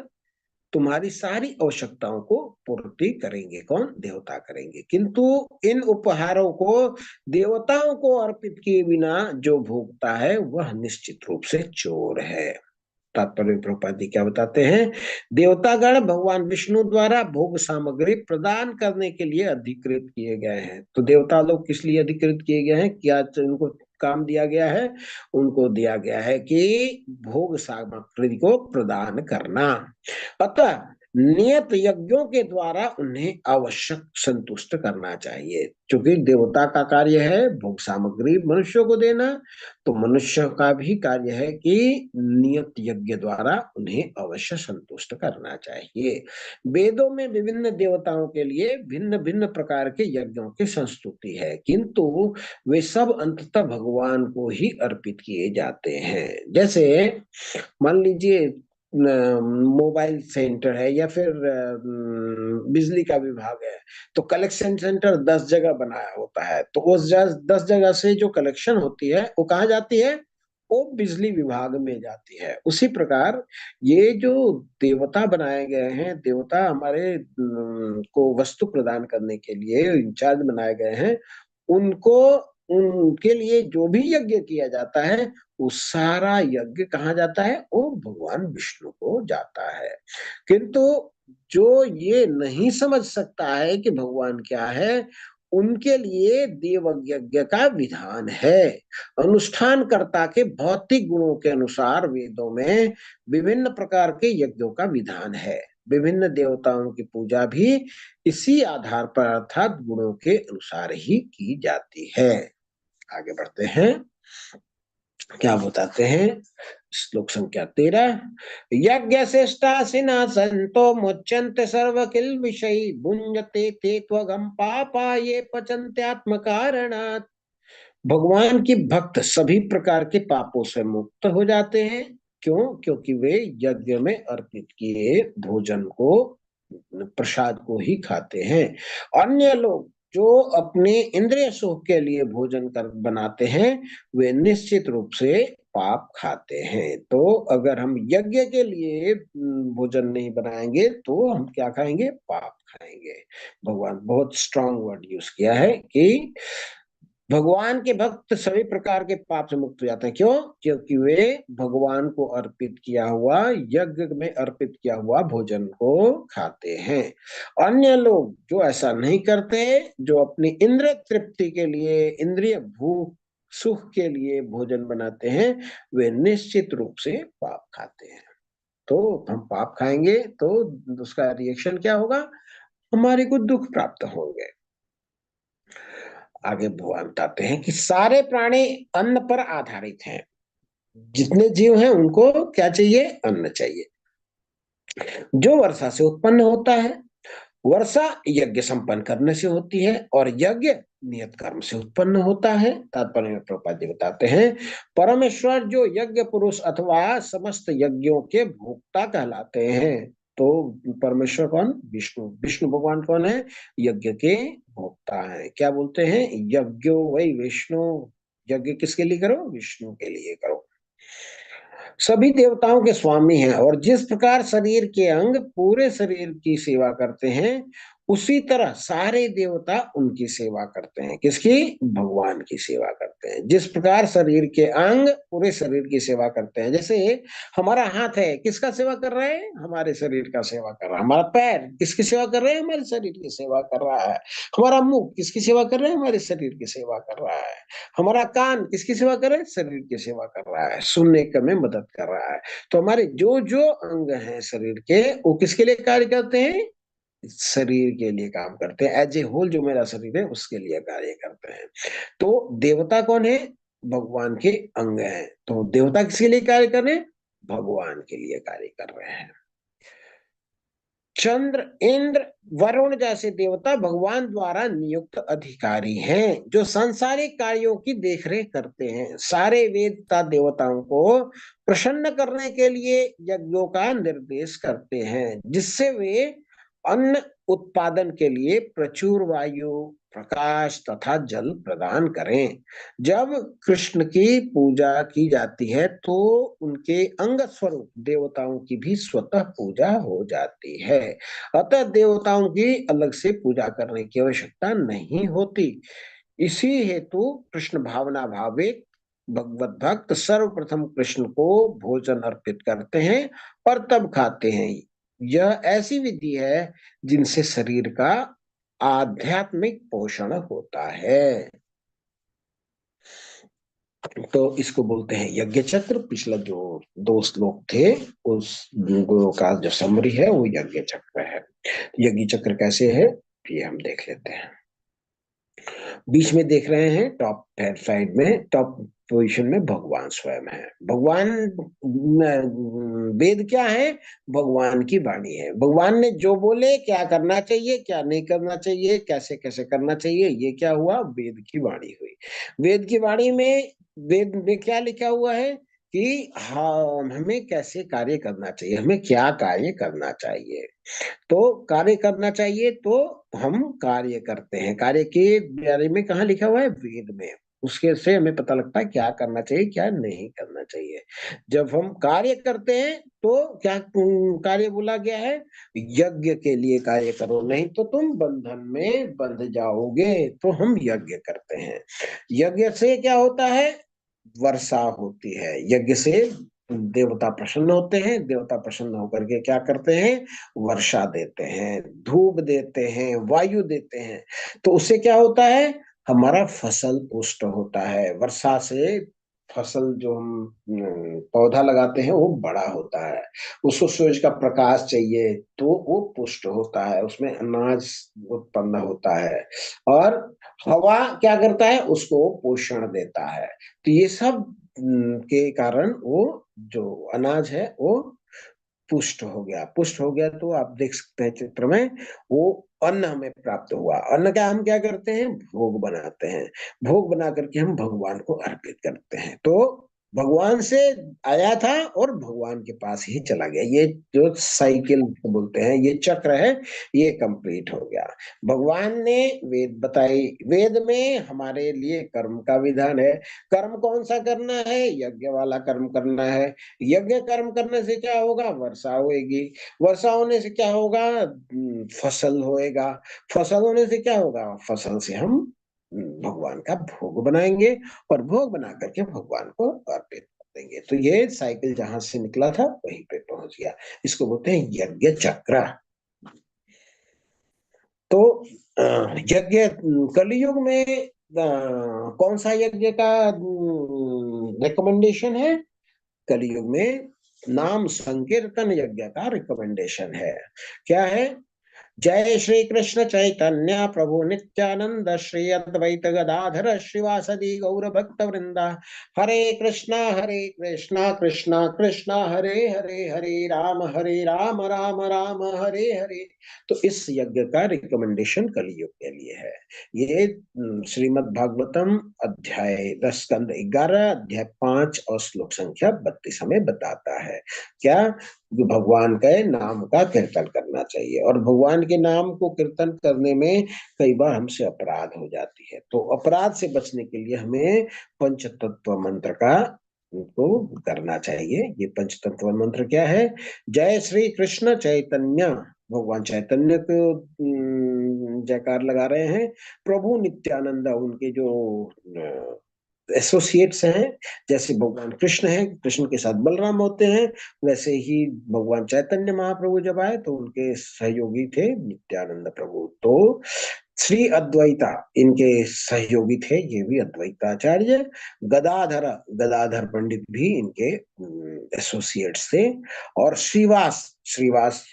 तुम्हारी सारी आवश्यकताओं को पूर्ति करेंगे। कौन? देवता करेंगे। किंतु इन उपहारों को देवताओं को अर्पित किए बिना जो भोगता है वह निश्चित रूप से चोर है। तात्पर्य प्रभुपाद जी क्या बताते हैं? देवतागण भगवान विष्णु द्वारा भोग सामग्री प्रदान करने के लिए अधिकृत किए गए हैं। तो देवता लोग किस लिए अधिकृत किए गए हैं? क्या उनको काम दिया गया है? उनको दिया गया है कि भोग सामग्री को प्रदान करना। अतः नियत यज्ञों के द्वारा उन्हें आवश्यक संतुष्ट करना चाहिए। क्योंकि देवता का कार्य है भोग सामग्री मनुष्य को देना, तो मनुष्य का भी कार्य है कि नियत यज्ञ द्वारा उन्हें अवश्य संतुष्ट करना चाहिए। वेदों में विभिन्न देवताओं के लिए भिन्न भिन्न प्रकार के यज्ञों की संस्तुति है, किंतु वे सब अंततः भगवान को ही अर्पित किए जाते हैं। जैसे मान लीजिए मोबाइल सेंटर है, या फिर बिजली का विभाग है, तो कलेक्शन सेंटर 10 जगह बनाया होता है, तो उस 10 जगह से जो कलेक्शन होती है वो कहाँ जाती है? वो बिजली विभाग में जाती है। उसी प्रकार ये जो देवता बनाए गए हैं, देवता हमारे को वस्तु प्रदान करने के लिए इंचार्ज बनाए गए हैं, उनको उनके लिए जो भी यज्ञ किया जाता है वो सारा यज्ञ कहाँ जाता है? वो भगवान विष्णु को जाता है। किंतु जो ये नहीं समझ सकता है कि भगवान क्या है, उनके लिए देव यज्ञ का विधान है। अनुष्ठानकर्ता के भौतिक गुणों के अनुसार वेदों में विभिन्न प्रकार के यज्ञों का विधान है। विभिन्न देवताओं की पूजा भी इसी आधार पर अर्थात गुणों के अनुसार ही की जाती है। आगे बढ़ते हैं। क्या बताते हैं? श्लोक संख्या 13, यज्ञ श्रेष्ठासिना संतो मुच्यन्ते सर्व किल विषयी भुंजते ते त्वगम पापा ये पचन्ते आत्म कारणात्। भगवान की भक्त सभी प्रकार के पापों से मुक्त हो जाते हैं। क्यों? क्योंकि वे यज्ञ में अर्पित किए भोजन को, प्रसाद को ही खाते हैं। अन्य लोग जो अपने इंद्रिय सुख के लिए भोजन कर बनाते हैं, वे निश्चित रूप से पाप खाते हैं। तो अगर हम यज्ञ के लिए भोजन नहीं बनाएंगे तो हम क्या खाएंगे? पाप खाएंगे। भगवान बहुत स्ट्रांग वर्ड यूज किया है कि भगवान के भक्त सभी प्रकार के पाप से मुक्त हो जाते हैं। क्यों? क्योंकि वे भगवान को अर्पित किया हुआ, यज्ञ में अर्पित किया हुआ भोजन को खाते हैं। अन्य लोग जो ऐसा नहीं करते, जो अपनी इंद्रिय तृप्ति के लिए, इंद्रिय भूख सुख के लिए भोजन बनाते हैं, वे निश्चित रूप से पाप खाते हैं। तो हम पाप खाएंगे तो उसका रिएक्शन क्या होगा? हमारे को दुख प्राप्त होंगे। आगे भगवान बताते हैं कि सारे प्राणी अन्न पर आधारित हैं। जितने जीव हैं उनको क्या चाहिए? अन्न चाहिए, जो वर्षा से उत्पन्न होता है। वर्षा यज्ञ संपन्न करने से होती है और यज्ञ नियत कर्म से उत्पन्न होता है। तात्पर्य में प्रभुपाद जी बताते हैं, परमेश्वर जो यज्ञ पुरुष अथवा समस्त यज्ञों के भोक्ता कहलाते हैं। तो परमेश्वर कौन? विष्णु। विष्णु भगवान कौन है? यज्ञ के भोक्ता है। क्या बोलते हैं? यज्ञो वही विष्णु। यज्ञ किसके लिए करो? विष्णु के लिए करो। सभी देवताओं के स्वामी हैं और जिस प्रकार शरीर के अंग पूरे शरीर की सेवा करते हैं, उसी तरह सारे देवता उनकी सेवा करते हैं। किसकी? भगवान की सेवा करते हैं। जिस प्रकार शरीर के अंग पूरे शरीर की सेवा करते हैं, जैसे हमारा हाथ है, किसका सेवा कर रहा है? हमारे शरीर का सेवा कर रहा है। हमारा पैर किसकी सेवा कर रहा है? हमारे शरीर की सेवा कर रहा है। हमारा मुंह किसकी सेवा कर रहा है? हमारे शरीर की सेवा कर रहा है। हमारा कान किसकी सेवा कर रहा है? शरीर की सेवा कर रहा है, सुनने का में मदद कर रहा है। तो हमारे जो जो अंग हैं शरीर के, वो किसके लिए कार्य करते हैं? शरीर के लिए काम करते हैं। एज ए होल जो मेरा शरीर है उसके लिए कार्य करते हैं। तो देवता कौन है? भगवान के अंग हैं। तो देवता किसके लिए कार्य कर रहे हैं? भगवान के लिए कार्य कर रहे हैं। चंद्र, इंद्र, वरुण जैसे देवता भगवान द्वारा नियुक्त अधिकारी हैं, जो सांसारिक कार्यों की देखरेख करते हैं। सारे वेदता देवताओं को प्रसन्न करने के लिए यज्ञों का निर्देश करते हैं, जिससे वे अन्न उत्पादन के लिए प्रचुर वायु, प्रकाश तथा जल प्रदान करें। जब कृष्ण की पूजा की जाती है तो उनके अंग स्वरूप देवताओं की भी स्वतः पूजा हो जाती है। अतः देवताओं की अलग से पूजा करने की आवश्यकता नहीं होती। इसी हेतु कृष्ण भावना भावित भगवत भक्त सर्वप्रथम कृष्ण को भोजन अर्पित करते हैं और तब खाते हैं। यह ऐसी विधि है जिनसे शरीर का आध्यात्मिक पोषण होता है। तो इसको बोलते हैं यज्ञ चक्र। पिछला जो 2 श्लोक थे उस दोनों का जो समरी है वो यज्ञ चक्र है। यज्ञ चक्र कैसे है ये हम देख लेते हैं। बीच में देख रहे हैं टॉप साइड में, टॉप पोजीशन में भगवान स्वयं है। भगवान वेद क्या है? भगवान की वाणी है। भगवान ने जो बोले, क्या करना चाहिए, क्या नहीं करना चाहिए, कैसे कैसे करना चाहिए, ये क्या हुआ? वेद की वाणी हुई। वेद की वाणी में, वेद में क्या लिखा हुआ है कि हाँ, हमें कैसे कार्य करना चाहिए, हमें क्या कार्य करना चाहिए। तो कार्य करना चाहिए तो हम कार्य करते हैं। कार्य के बारे में कहाँ लिखा हुआ है? वेद में। उसके से हमें पता लगता है क्या करना चाहिए, क्या नहीं करना चाहिए। जब हम कार्य करते हैं तो क्या कार्य बोला गया है? यज्ञ के लिए कार्य करो, नहीं तो तुम बंधन में बंध जाओगे। तो हम यज्ञ करते हैं। यज्ञ से क्या होता है? वर्षा होती है। यज्ञ से देवता प्रसन्न होते हैं। देवता प्रसन्न होकर के क्या करते हैं? वर्षा देते हैं, धूप देते हैं, वायु देते हैं। तो उससे क्या होता है? हमारा फसल पुष्ट होता है। वर्षा से फसल जो हम पौधा लगाते हैं वो बड़ा होता है। उसको सूरज का प्रकाश चाहिए तो वो पुष्ट होता है, उसमें अनाज उत्पन्न होता है। और हवा क्या करता है? उसको पोषण देता है। तो ये सब के कारण वो जो अनाज है वो पुष्ट हो गया। पुष्ट हो गया तो आप देख सकते हैं चित्र में, वो अन्न हमें प्राप्त हुआ। अन्न का हम क्या करते हैं, भोग बनाते हैं। भोग बना करके हम भगवान को अर्पित करते हैं। तो भगवान से आया था और भगवान के पास ही चला गया। ये जो साइकिल बोलते हैं, ये चक्र है, ये कंप्लीट हो गया। भगवान ने वेद बताई। वेद में हमारे लिए कर्म का विधान है। कर्म कौन सा करना है, यज्ञ वाला कर्म करना है। यज्ञ कर्म करने से क्या होगा, वर्षा होएगी। वर्षा होने से क्या होगा, फसल होएगा। फसल होने से क्या होगा, फसल से हम भगवान का भोग बनाएंगे और भोग बना करके भगवान को अर्पित कर देंगे। तो ये साइकिल जहां से निकला था वहीं पे पहुंच गया। इसको बोलते हैं यज्ञ चक्र। तो यज्ञ कलयुग में कौन सा यज्ञ का रिकमेंडेशन है, कलयुग में नाम संकीर्तन यज्ञ का रिकमेंडेशन है। क्या है, जय श्री कृष्ण चैतन्य प्रभु नित्यानंद श्री अद्वैत गदाधर श्रीवासदि गौर भक्त वृंदा, हरे कृष्णा कृष्णा कृष्णा हरे हरे, हरे राम राम राम हरे हरे। तो इस यज्ञ का रिकमेंडेशन कलयुग के लिए है। ये श्रीमद् भागवतम अध्याय 10 स्कंद 11 अध्याय 5 और श्लोक संख्या 32 हमें बताता है। क्या, भगवान के नाम का कीर्तन करना चाहिए। और भगवान के नाम को कीर्तन करने में कई बार हमसे अपराध हो जाती है। तो अपराध से बचने के लिए हमें पंचतत्व मंत्र का को करना चाहिए। ये पंचतत्व मंत्र क्या है, जय श्री कृष्ण चैतन्य, भगवान चैतन्य को जयकार लगा रहे हैं। प्रभु नित्यानंद, उनके जो एसोसिएट्स हैं, जैसे भगवान कृष्ण हैं, कृष्ण के साथ बलराम होते हैं, वैसे ही भगवान चैतन्य महाप्रभु जब आए तो उनके सहयोगी थे नित्यानंद प्रभु। तो श्री अद्वैता इनके सहयोगी थे, ये भी अद्वैताचार्य। गदाधर, गदाधर पंडित भी इनके एसोसिएट्स थे। और श्रीवास, श्रीवास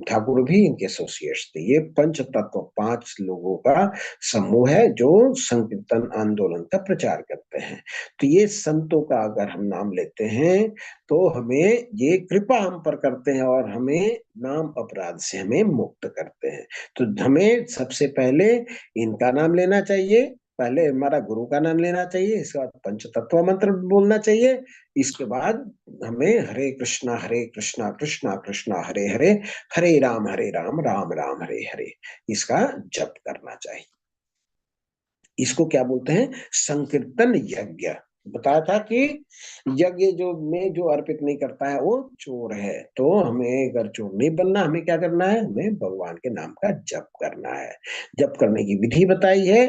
ठाकुर भी इनके एसोसिएट्स थे। ये पंच तत्व 5 लोगों का समूह है जो संकीर्तन आंदोलन का प्रचार करते हैं। तो ये संतों का अगर हम नाम लेते हैं तो हमें ये कृपा हम पर करते हैं और हमें नाम अपराध से हमें मुक्त करते हैं। तो हमें सबसे पहले इनका नाम लेना चाहिए, पहले हमारा गुरु का नाम लेना चाहिए, इसके बाद पंच तत्व मंत्र बोलना चाहिए, इसके बाद हमें हरे कृष्णा कृष्णा कृष्णा हरे हरे, हरे राम राम राम हरे हरे, इसका जप करना चाहिए। इसको क्या बोलते हैं, संकीर्तन यज्ञ। बताया था कि यज्ञ जो अर्पित नहीं करता है वो चोर है। तो हमें अगर चोर नहीं बनना, हमें क्या करना है, हमें भगवान के नाम का जप करना है। जप करने की विधि बताई है।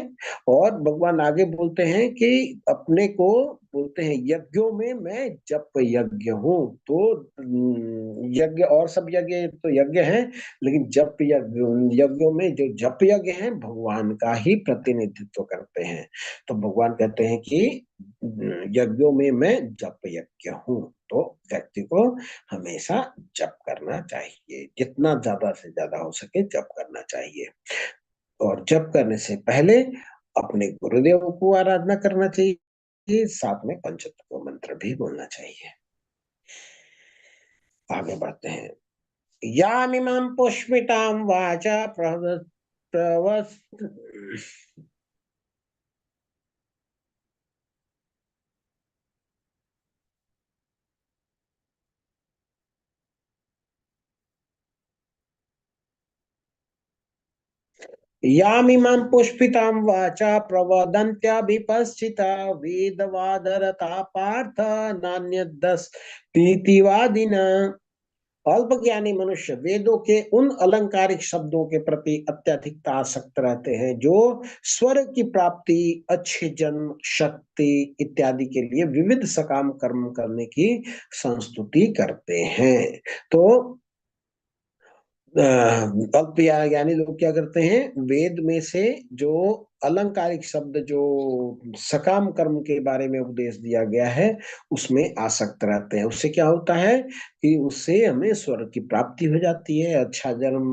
और भगवान आगे बोलते हैं कि अपने को बोलते हैं यज्ञों में मैं जप यज्ञ हूँ। तो यज्ञ और सब यज्ञ तो यज्ञ हैं, लेकिन जप यज्ञ, यज्ञों में जो जप यज्ञ हैं भगवान का ही प्रतिनिधित्व करते हैं। तो भगवान कहते हैं कि यज्ञों में मैं जप यज्ञ हूँ। तो व्यक्ति को हमेशा जप करना चाहिए, जितना ज्यादा से ज्यादा हो सके जप करना चाहिए। और जप करने से पहले अपने गुरुदेव को आराधना करना चाहिए, साथ में पंचतत्व मंत्र भी बोलना चाहिए। आगे बढ़ते हैं। यामिमां पुष्पितां वाचा प्रवस् यामिमां पुष्पितां वाचा प्रवदन्त्याभिपस्थिता वेदवादरता पार्थ नान्यदस्तीति वादिना। अल्पज्ञानी मनुष्य वेदों के उन अलंकारिक शब्दों के प्रति अत्यधिक आसक्त रहते हैं जो स्वर्ग की प्राप्ति, अच्छे जन्म, शक्ति इत्यादि के लिए विविध सकाम कर्म करने की संस्तुति करते हैं। तो अल्प ज्ञानी लोग क्या करते हैं, वेद में से जो अलंकारिक शब्द जो सकाम कर्म के बारे में उपदेश दिया गया है उसमें आसक्त रहते हैं। उससे क्या होता है कि उससे हमें स्वर्ग की प्राप्ति हो जाती है, अच्छा जन्म,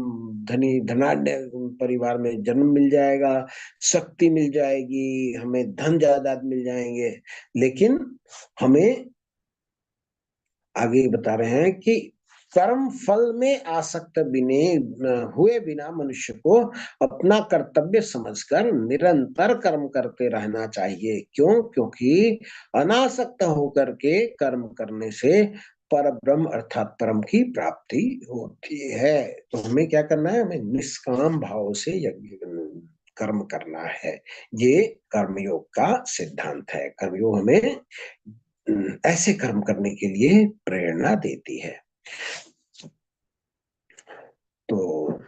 धनाढ्य परिवार में जन्म मिल जाएगा, शक्ति मिल जाएगी, हमें धन जायदाद मिल जाएंगे। लेकिन हमें आगे बता रहे हैं कि कर्म फल में आसक्त बिने हुए बिना मनुष्य को अपना कर्तव्य समझकर निरंतर कर्म करते रहना चाहिए। क्यों? क्योंकि अनासक्त होकर के कर्म करने से पर ब्रह्म अर्थात परम की प्राप्ति होती है। तो हमें क्या करना है, हमें निष्काम भाव से यज्ञ कर्म करना है। ये कर्मयोग का सिद्धांत है। कर्मयोग हमें ऐसे कर्म करने के लिए प्रेरणा देती है। तो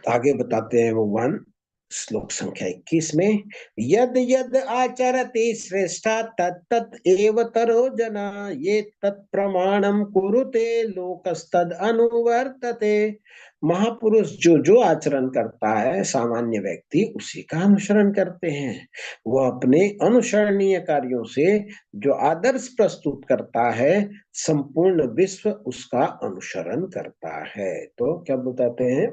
आगे बताते हैं भगवान श्लोक संख्या 21 में, यद यद आचरते श्रेष्ठा तत्तत एव तरो जना ये तत्प्रमाणम कुरुते लोकस्तद अनुवर्तते। महापुरुष जो जो आचरण करता है सामान्य व्यक्ति उसी का अनुसरण करते हैं। वह अपने अनुसरणीय कार्यों से जो आदर्श प्रस्तुत करता है संपूर्ण विश्व उसका अनुसरण करता है। तो क्या बताते हैं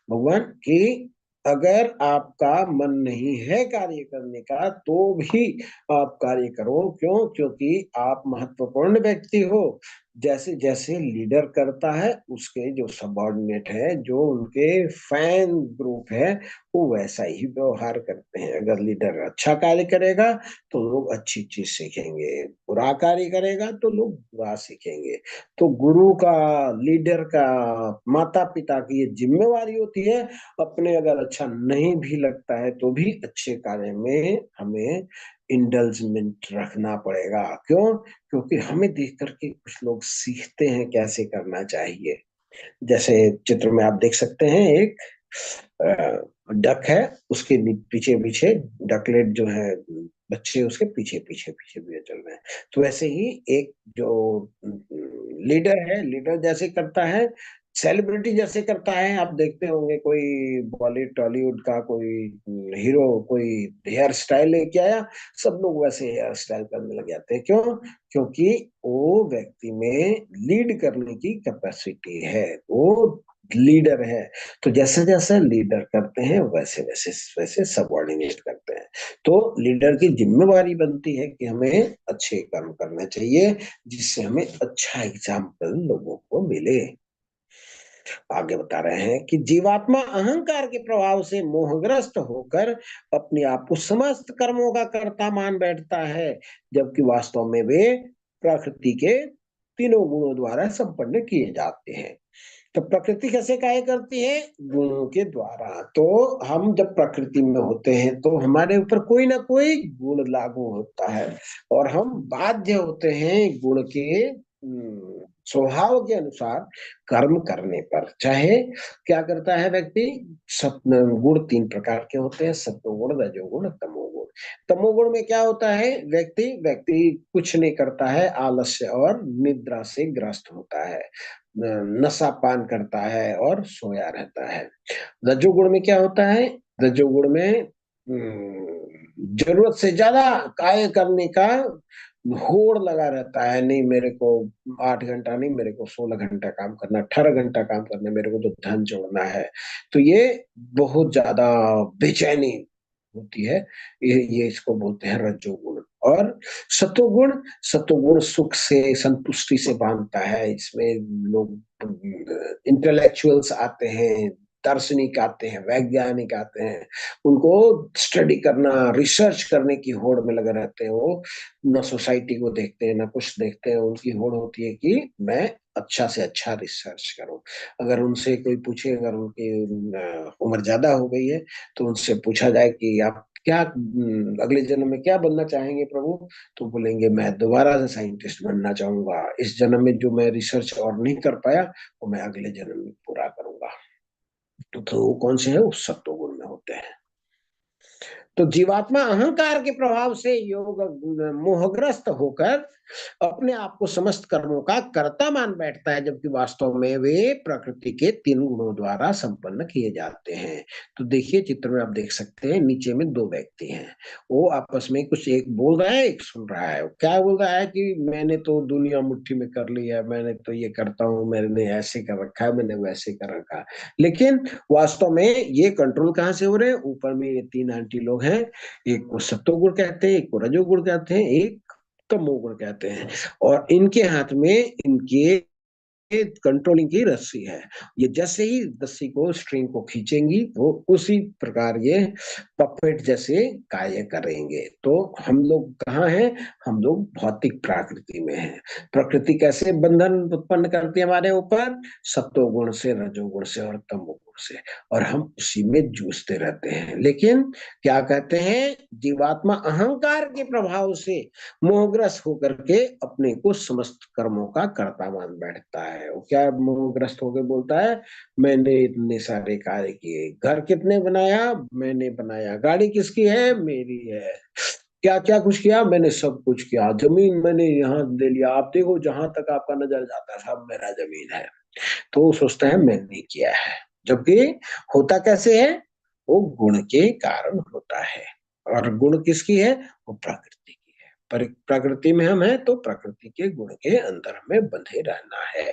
भगवान कि अगर आपका मन नहीं है कार्य करने का तो भी आप कार्य करो। क्यों? क्योंकि आप महत्वपूर्ण व्यक्ति हो। जैसे जैसे लीडर करता है उसके जो सबऑर्डिनेट है, जो उनके फैन ग्रुप है, वो वैसा ही व्यवहार करते हैं। अगर लीडर अच्छा कार्य करेगा तो लोग अच्छी चीज सीखेंगे, बुरा कार्य करेगा तो लोग बुरा सीखेंगे। तो गुरु का, लीडर का, माता पिता की ये जिम्मेवारी होती है। अपने अगर अच्छा नहीं भी लगता है तो भी अच्छे कार्य में हमें इंडल्जमेंट रखना पड़ेगा। क्यों? क्योंकि हमें देख करके कुछ लोग सीखते हैं कैसे करना चाहिए। जैसे चित्र में आप देख सकते हैं, एक डक है, उसके पीछे पीछे डकलेट जो है, बच्चे उसके पीछे पीछे पीछे भी चल रहे हैं। तो वैसे ही एक जो लीडर है, लीडर जैसे करता है, सेलिब्रिटी जैसे करता है। आप देखते होंगे कोई बॉलीवुड टॉलीवुड का कोई हीरो कोई हेयर स्टाइल लेके आया, सब लोग वैसे हेयर स्टाइल करने लग जाते हैं। क्यों? क्योंकि वो व्यक्ति में लीड करने की कैपेसिटी है, वो लीडर है। तो जैसे जैसे लीडर करते हैं वैसे वैसे वैसे सबऑर्डिनेट करते हैं। तो लीडर की जिम्मेवारी बनती है कि हमें अच्छे कर्म करना चाहिए जिससे हमें अच्छा एग्जाम्पल लोगों को मिले। आगे बता रहे हैं कि जीवात्मा अहंकार के प्रभाव से मोहग्रस्त होकर अपने आप को समस्त कर्मों का कर्ता मान बैठता है, जबकि वास्तव में वे प्रकृति के तीनों गुणों द्वारा संपन्न किए जाते हैं। तो प्रकृति कैसे कार्य करती है? गुणों के द्वारा। तो हम जब प्रकृति में होते हैं तो हमारे ऊपर कोई ना कोई गुण लागू होता है और हम बाध्य होते हैं गुण के स्वभाव के अनुसार कर्म करने पर। चाहे क्या करता है व्यक्ति, सत्व गुण तीन प्रकार के होते हैं, सत्वगुण, रजोगुण, तमोगुण। तमोगुण में क्या होता है, व्यक्ति व्यक्ति कुछ नहीं करता है, आलस्य और निद्रा से ग्रस्त होता है, नशा पान करता है और सोया रहता है। रजोगुण में क्या होता है, रजोगुण में जरूरत से ज्यादा कार्य करने का होड़ लगा रहता है। नहीं मेरे को 8 घंटा नहीं, मेरे को 16 घंटा काम करना, 18 घंटा काम करना है, मेरे को तो धन जोड़ना है। तो ये बहुत ज्यादा बेचैनी होती है। ये इसको बोलते हैं रजोगुण। और सतोगुण, सतोगुण सुख से संतुष्टि से बांधता है। इसमें लोग इंटेलेक्चुअल्स आते हैं, दार्शनिक आते हैं, वैज्ञानिक आते हैं, उनको स्टडी करना, रिसर्च करने की होड़ में लगे रहते हैं। वो ना सोसाइटी को देखते हैं ना कुछ देखते हैं, उनकी होड़ होती है कि मैं अच्छा से अच्छा रिसर्च करूं। अगर उनसे कोई पूछे, अगर उनकी उम्र ज्यादा हो गई है तो उनसे पूछा जाए कि आप क्या अगले जन्म में क्या बनना चाहेंगे प्रभु, तो बोलेंगे मैं दोबारा से साइंटिस्ट बनना चाहूंगा। इस जन्म में जो मैं रिसर्च और नहीं कर पाया वो मैं अगले जन्म में पूरा करूंगा। तो वो कौन से है, वो सत्वगुण में होते हैं। तो जीवात्मा अहंकार के प्रभाव से योग मोहग्रस्त होकर अपने आप को समस्त कर्मों का कर्ता मान बैठता है, जबकि वास्तव में वे प्रकृति के 3 गुणों द्वारा संपन्न किए जाते हैं। तो देखिए चित्र में आप देख सकते हैं, नीचे में 2 व्यक्ति हैं, वो आपस में कुछ, एक बोल रहा है एक सुन रहा है। क्या बोल रहा है कि मैंने तो दुनिया मुट्ठी में कर ली है, मैंने तो ये करता हूँ, मैंने ऐसे कर रखा है, मैंने वैसे कर रखा है। लेकिन वास्तव में ये कंट्रोल कहाँ से हो रहे हैं? ऊपर में ये 3 आंटी लोग हैं, एक को सत्वगुण कहते हैं, एक को रजोगुण कहते हैं, एक तमोगुण कहते हैं, और इनके हाथ में इनके कंट्रोलिंग की रस्सी है। ये जैसे ही रस्सी को, स्ट्रिंग को खींचेंगी, वो उसी प्रकार ये पपेट जैसे कार्य करेंगे। तो हम लोग कहाँ हैं? हम लोग भौतिक प्रकृति में हैं। प्रकृति कैसे बंधन उत्पन्न करती है हमारे ऊपर? सत्वगुण से, रजोगुण से और तमोगुण से, और हम उसी में जूझते रहते हैं। लेकिन क्या कहते हैं? जीवात्मा अहंकार के प्रभाव से मोहग्रस्त होकर के अपने को समस्त कर्मों का कर्ता मान बैठता है। वो क्या मोहग्रस्त होकर बोलता है? मैंने इतने सारे कार्य किए, घर कितने बनाया? मैंने बनाया। गाड़ी किसकी है? मेरी है। क्या क्या कुछ किया? मैंने सब कुछ किया। जमीन मैंने यहाँ ले लिया, आप देखो जहां तक आपका नजर जाता है सब मेरा जमीन है। तो वो सोचता है मैंने किया है, जबकि होता कैसे है? वो गुण के कारण होता है। और गुण किसकी है? वो प्रकृति की है। पर प्रकृति में हम हैं, तो प्रकृति के गुण के अंदर हमें बंधे रहना है।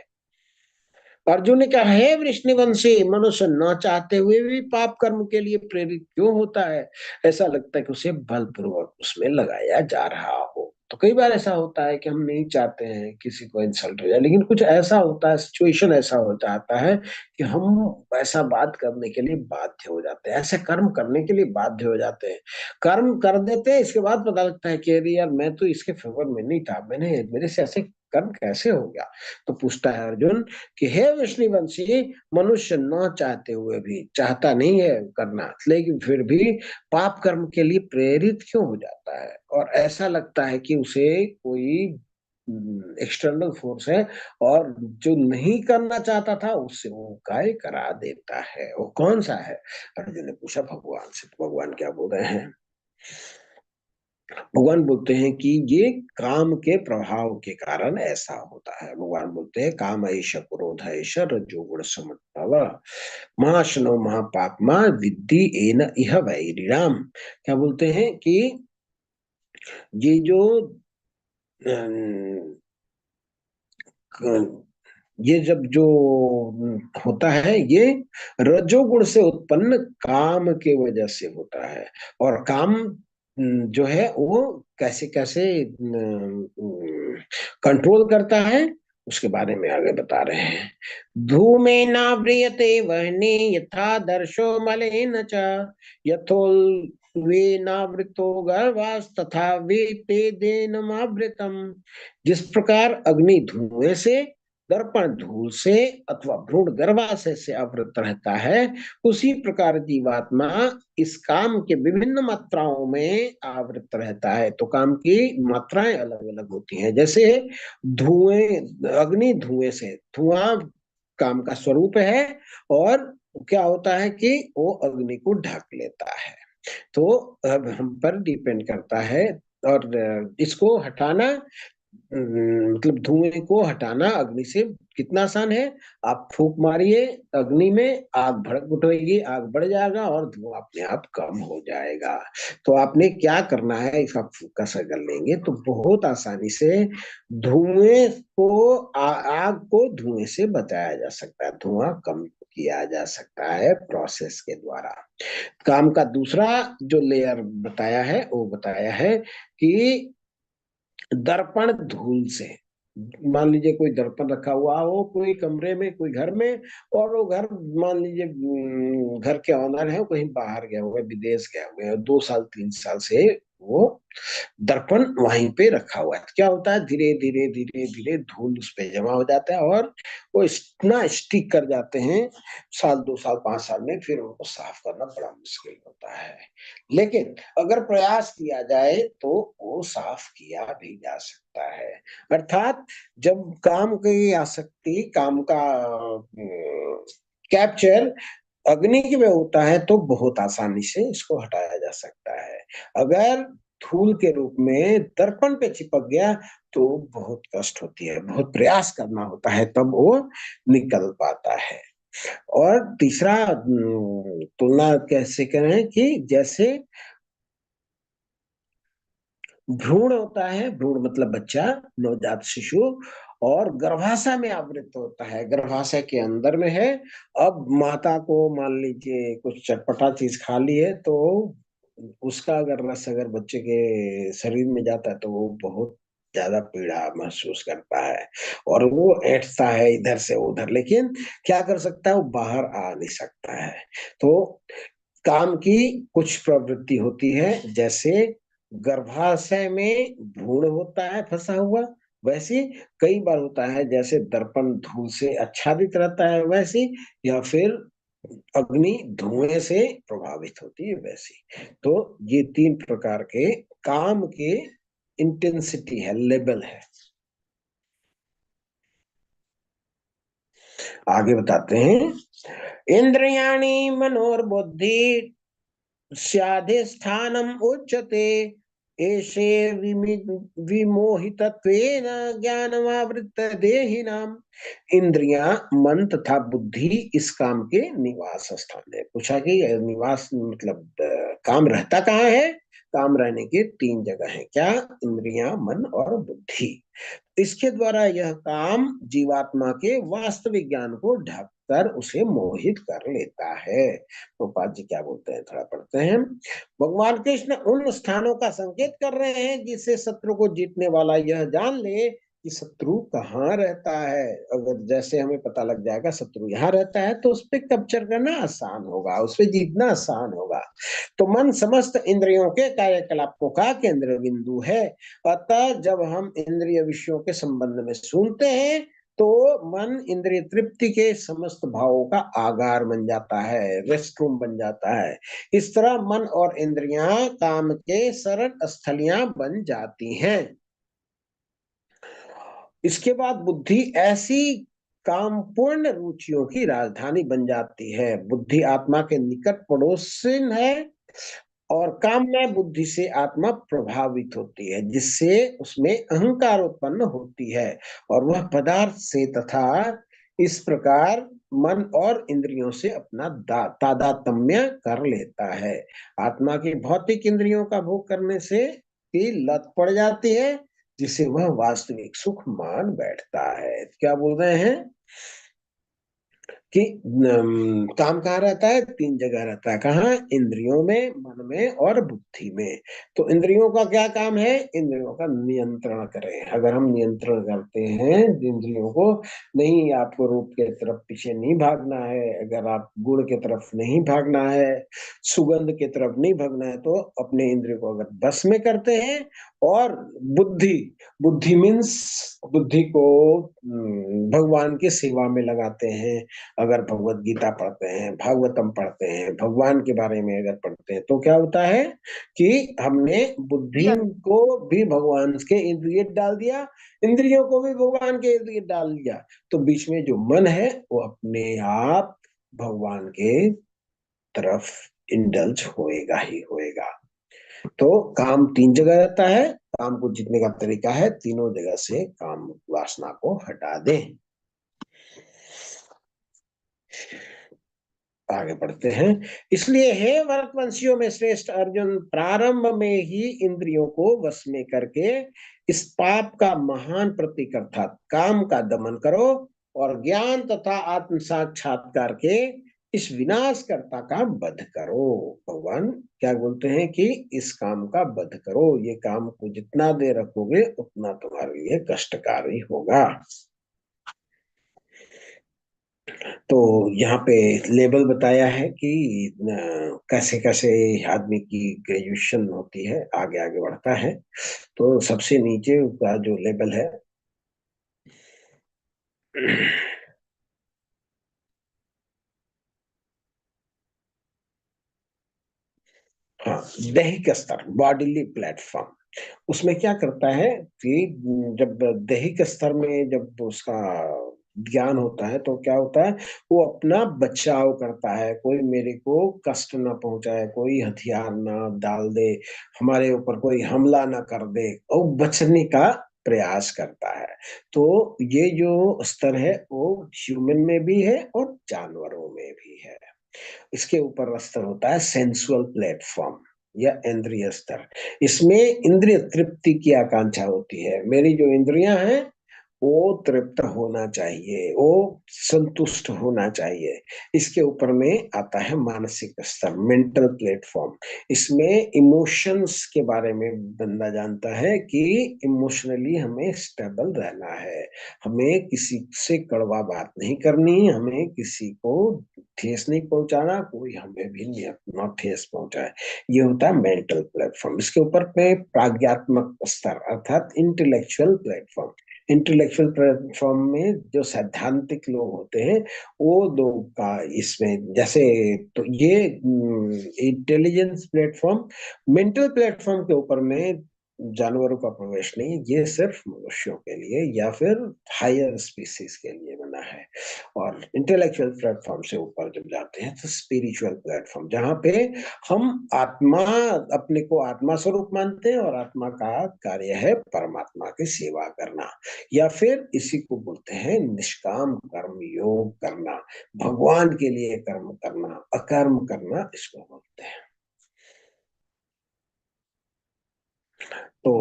अर्जुन ने कहा, है वृष्णिवंशी, मनुष्य न चाहते हुए भी पाप कर्म के लिए प्रेरित क्यों होता है? ऐसा लगता है कि उसे बलपूर्वक उसमें लगाया जा रहा हो। तो कई बार ऐसा होता है कि हम नहीं चाहते हैं किसी को इंसल्ट हो जाए, लेकिन कुछ ऐसा होता है, सिचुएशन ऐसा हो जाता है कि हम ऐसा बात करने के लिए बाध्य हो जाते हैं, ऐसे कर्म करने के लिए बाध्य हो जाते हैं। कर्म कर देते हैं, इसके बाद पता लगता है कि अरे यार मैं तो इसके फेवर में नहीं था, मेरे से ऐसे कर्म कैसे हो गया? तो पूछता है अर्जुन कि हे विष्णुवंशी, मनुष्य न चाहते हुए भी, चाहता नहीं है करना, लेकिन फिर भी पाप कर्म के लिए प्रेरित क्यों हो जाता है? और ऐसा लगता है कि उसे कोई एक्सटर्नल फोर्स है, और जो नहीं करना चाहता था उससे वो कार्य करा देता है। वो कौन सा है? अर्जुन ने पूछा भगवान से। तो भगवान क्या बोल रहे हैं? भगवान बोलते हैं कि ये काम के प्रभाव के कारण ऐसा होता है। भगवान बोलते हैं, काम ऐश क्रोध ऐश रजोगुण समभाव महाशनो महापापमा विद्धि एन इह वैरिणाम। क्या बोलते हैं कि ये जो अम, ये जब जो होता है, ये रजोगुण से उत्पन्न काम के वजह से होता है। और काम जो है वो कैसे कैसे कंट्रोल करता है, उसके बारे में आगे बता रहे हैं। धूमेनाव्रियते वह्नि यथा दर्शो मलेन च, यथोल वेनावृतो गर्भास तथा वेतेदेनमावृतम। जिस प्रकार अग्नि धुएं से, दर्पण धूल से अथवा भ्रूण गर्भाशय से आवृत रहता है, उसी प्रकार जीवात्मा इस काम के विभिन्न मात्राओं में आवृत रहता है। तो काम की मात्राएं अलग अलग होती हैं। जैसे धुएं, अग्नि धुएं से, धुआं काम का स्वरूप है, और क्या होता है कि वो अग्नि को ढक लेता है। तो अब हम पर डिपेंड करता है। और इसको हटाना, मतलब धुएं को हटाना अग्नि से कितना आसान है? आप फूंक मारिए अग्नि में, आग भड़क उठेगी, आग बढ़ जाएगा और धुआं अपने आप कम हो जाएगा। तो आपने क्या करना है, इसका फूंका सा कर लेंगे तो बहुत आसानी से धुएं को, आग को धुएं से बचाया जा सकता है, धुआं कम किया जा सकता है प्रोसेस के द्वारा। काम का दूसरा जो लेयर बताया है, वो बताया है कि दर्पण धूल से। मान लीजिए कोई दर्पण रखा हुआ हो कोई कमरे में, कोई घर में, और वो घर, मान लीजिए घर के ऑनर है, कहीं बाहर गए हुए, विदेश गए हुए, 2 साल 3 साल से वो दर्पण वहीं पे रखा हुआ है। क्या होता है? धीरे धीरे धीरे धीरे धूल उस पे जमा हो जाता है, और वो इतना स्टिक कर जाते हैं, 1 साल 2 साल 5 साल में फिर उनको साफ करना बड़ा मुश्किल होता है। लेकिन अगर प्रयास किया जाए तो वो साफ किया भी जा सकता है। अर्थात जब काम की आसक्ति, काम का कैप्चर अग्नि में होता है तो बहुत आसानी से इसको हटाया जा सकता है। अगर धूल के रूप में दर्पण पे चिपक गया तो बहुत कष्ट होती है, बहुत प्रयास करना होता है तब वो निकल पाता है। और तीसरा तुलना कैसे करें कि जैसे भ्रूण होता है, भ्रूण मतलब बच्चा, नवजात शिशु, और गर्भाशय में आवृत होता है, गर्भाशय के अंदर में है। अब माता को मान लीजिए कुछ चटपटा चीज खा ली है तो उसका अगर रस अगर बच्चे के शरीर में जाता है तो वो बहुत ज्यादा पीड़ा महसूस करता है और वो ऐंठता है इधर से उधर, लेकिन क्या कर सकता है, वो बाहर आ नहीं सकता है। तो काम की कुछ प्रवृत्ति होती है, जैसे गर्भाशय में भ्रूण होता है फंसा हुआ, वैसे कई बार होता है जैसे दर्पण धूल से आच्छादित रहता है वैसे, या फिर अग्नि धुएं से प्रभावित होती है वैसी। तो ये तीन प्रकार के काम के इंटेंसिटी है, लेवल है। आगे बताते हैं, इंद्रियाणि मनोर्बुद्धि स्याधिष्ठानम् उच्यते, एषे विमोहितत्वेन ज्ञानमावृत्त देहिनाम। इंद्रियां, मन तथा बुद्धि इस काम के निवास स्थान है। पूछा कि निवास मतलब काम रहता कहाँ है? काम रहने के तीन जगह है। क्या? इंद्रियां, मन और बुद्धि। इसके द्वारा यह काम जीवात्मा के वास्तविक ज्ञान को ढक कर उसे मोहित कर लेता है। गोपाल जी क्या बोलते हैं, थोड़ा पढ़ते हैं। भगवान कृष्ण उन स्थानों का संकेत कर रहे हैं जिससे शत्रु को जीतने वाला यह जान ले कि शत्रु कहाँ रहता है। अगर जैसे हमें पता लग जाएगा शत्रु यहाँ रहता है तो उस पर कैप्चर करना आसान होगा, उस पर जीतना आसान होगा। तो मन समस्त इंद्रियों के कार्यकलापों का केंद्र बिंदु है। अतः जब हम इंद्रिय विषयों के संबंध में सुनते हैं तो मन इंद्रिय तृप्ति के समस्त भावों का आगार बन जाता है, रेस्ट रूम बन जाता है। इस तरह मन और इंद्रियां काम के सरल स्थलियां बन जाती हैं। इसके बाद बुद्धि ऐसी कामपूर्ण रुचियों की राजधानी बन जाती है। बुद्धि आत्मा के निकट पड़ोसन है और काम में बुद्धि से आत्मा प्रभावित होती है, जिससे उसमें अहंकार उत्पन्न होती है और वह पदार्थ से तथा इस प्रकार मन और इंद्रियों से अपना तादात्म्य कर लेता है। आत्मा की भौतिक इंद्रियों का भोग करने से की लत पड़ जाती है, जिसे वह वास्तविक सुख मान बैठता है। क्या बोल रहे हैं कि काम कहाँ रहता है? तीन जगह रहता है। कहाँ? इंद्रियों में, मन में और बुद्धि में। तो इंद्रियों का क्या काम है? इंद्रियों का नियंत्रण करें। अगर हम नियंत्रण करते हैं इंद्रियों को, नहीं आपको रूप के तरफ पीछे नहीं भागना है, अगर आप गुण के तरफ नहीं भागना है, सुगंध के तरफ नहीं भागना है, तो अपने इंद्रियों को अगर बस में करते हैं और बुद्धि, बुद्धि मीन्स बुद्धि को भगवान की सेवा में लगाते हैं। अगर भगवत गीता पढ़ते हैं, भागवतम पढ़ते हैं, भगवान के बारे में अगर पढ़ते हैं तो क्या होता है कि हमने बुद्धि को भी भगवान के इर्द गिर्द डाल दिया, इंद्रियों को भी भगवान के इर्द गिर्द डाल दिया। तो बीच में जो मन है वो अपने आप भगवान के तरफ इंडल्ज होएगा ही होएगा। तो काम तीन जगह रहता है। काम को जीतने का तरीका है तीनों जगह से काम वासना को हटा दें। आगे बढ़ते हैं। इसलिए हे भरतवंशियों में श्रेष्ठ अर्जुन, प्रारंभ में ही इंद्रियों को वश में करके इस पाप का महान प्रतीक अर्थात काम का दमन करो और ज्ञान तथा आत्म साक्षात्कार के इस विनाशकर्ता का वध करो। भगवान क्या बोलते हैं कि इस काम का वध करो। ये काम को जितना देर रखोगे उतना तुम्हारे लिए कष्टकारी होगा। तो यहाँ पे लेवल बताया है कि कैसे कैसे आदमी की ग्रेजुएशन होती है, आगे आगे बढ़ता है। तो सबसे नीचे का जो लेवल है हाँ, दैहिक स्तर, बॉडीली प्लेटफॉर्म। उसमें क्या करता है कि जब दैहिक स्तर में जब उसका ज्ञान होता है तो क्या होता है, वो अपना बचाव करता है, कोई मेरे को कष्ट ना पहुंचाए, कोई हथियार ना डाल दे, हमारे ऊपर कोई हमला ना कर दे, और बचने का प्रयास करता है। तो ये जो स्तर है वो ह्यूमन में भी है और जानवरों में भी है। इसके ऊपर स्तर होता है सेंसुअल प्लेटफॉर्म या इंद्रिय स्तर। इसमें इंद्रिय तृप्ति की आकांक्षा होती है, मेरी जो इंद्रियां हैं वो तृप्त होना चाहिए, वो संतुष्ट होना चाहिए। इसके ऊपर में आता है मानसिक स्तर, मेंटल प्लेटफॉर्म। इसमें इमोशंस के बारे में बंदा जानता है कि इमोशनली हमें स्टेबल रहना है, हमें किसी से कड़वा बात नहीं करनी, हमें किसी को ठेस नहीं पहुंचाना, कोई हमें भी नहीं अपना ठेस पहुंचाए। ये होता है मेंटल प्लेटफॉर्म। इसके ऊपर में प्राज्ञात्मक स्तर अर्थात इंटेलेक्चुअल प्लेटफॉर्म। इंटेलेक्चुअल प्लेटफॉर्म में जो सैद्धांतिक लोग होते हैं वो लोग का इसमें जैसे, तो ये इंटेलिजेंस प्लेटफॉर्म, मेंटल प्लेटफॉर्म के ऊपर में जानवरों का प्रवेश नहीं, ये सिर्फ मनुष्यों के लिए या फिर हायर स्पीसीज के लिए बना है। और इंटेलेक्चुअल प्लेटफॉर्म से ऊपर जब जाते हैं तो स्पिरिचुअल प्लेटफॉर्म, जहाँ पे हम आत्मा, अपने को आत्मा स्वरूप मानते हैं और आत्मा का कार्य है परमात्मा की सेवा करना, या फिर इसी को बोलते हैं निष्काम कर्म योग करना, भगवान के लिए कर्म करना, अकर्म करना इसको बोलते हैं। तो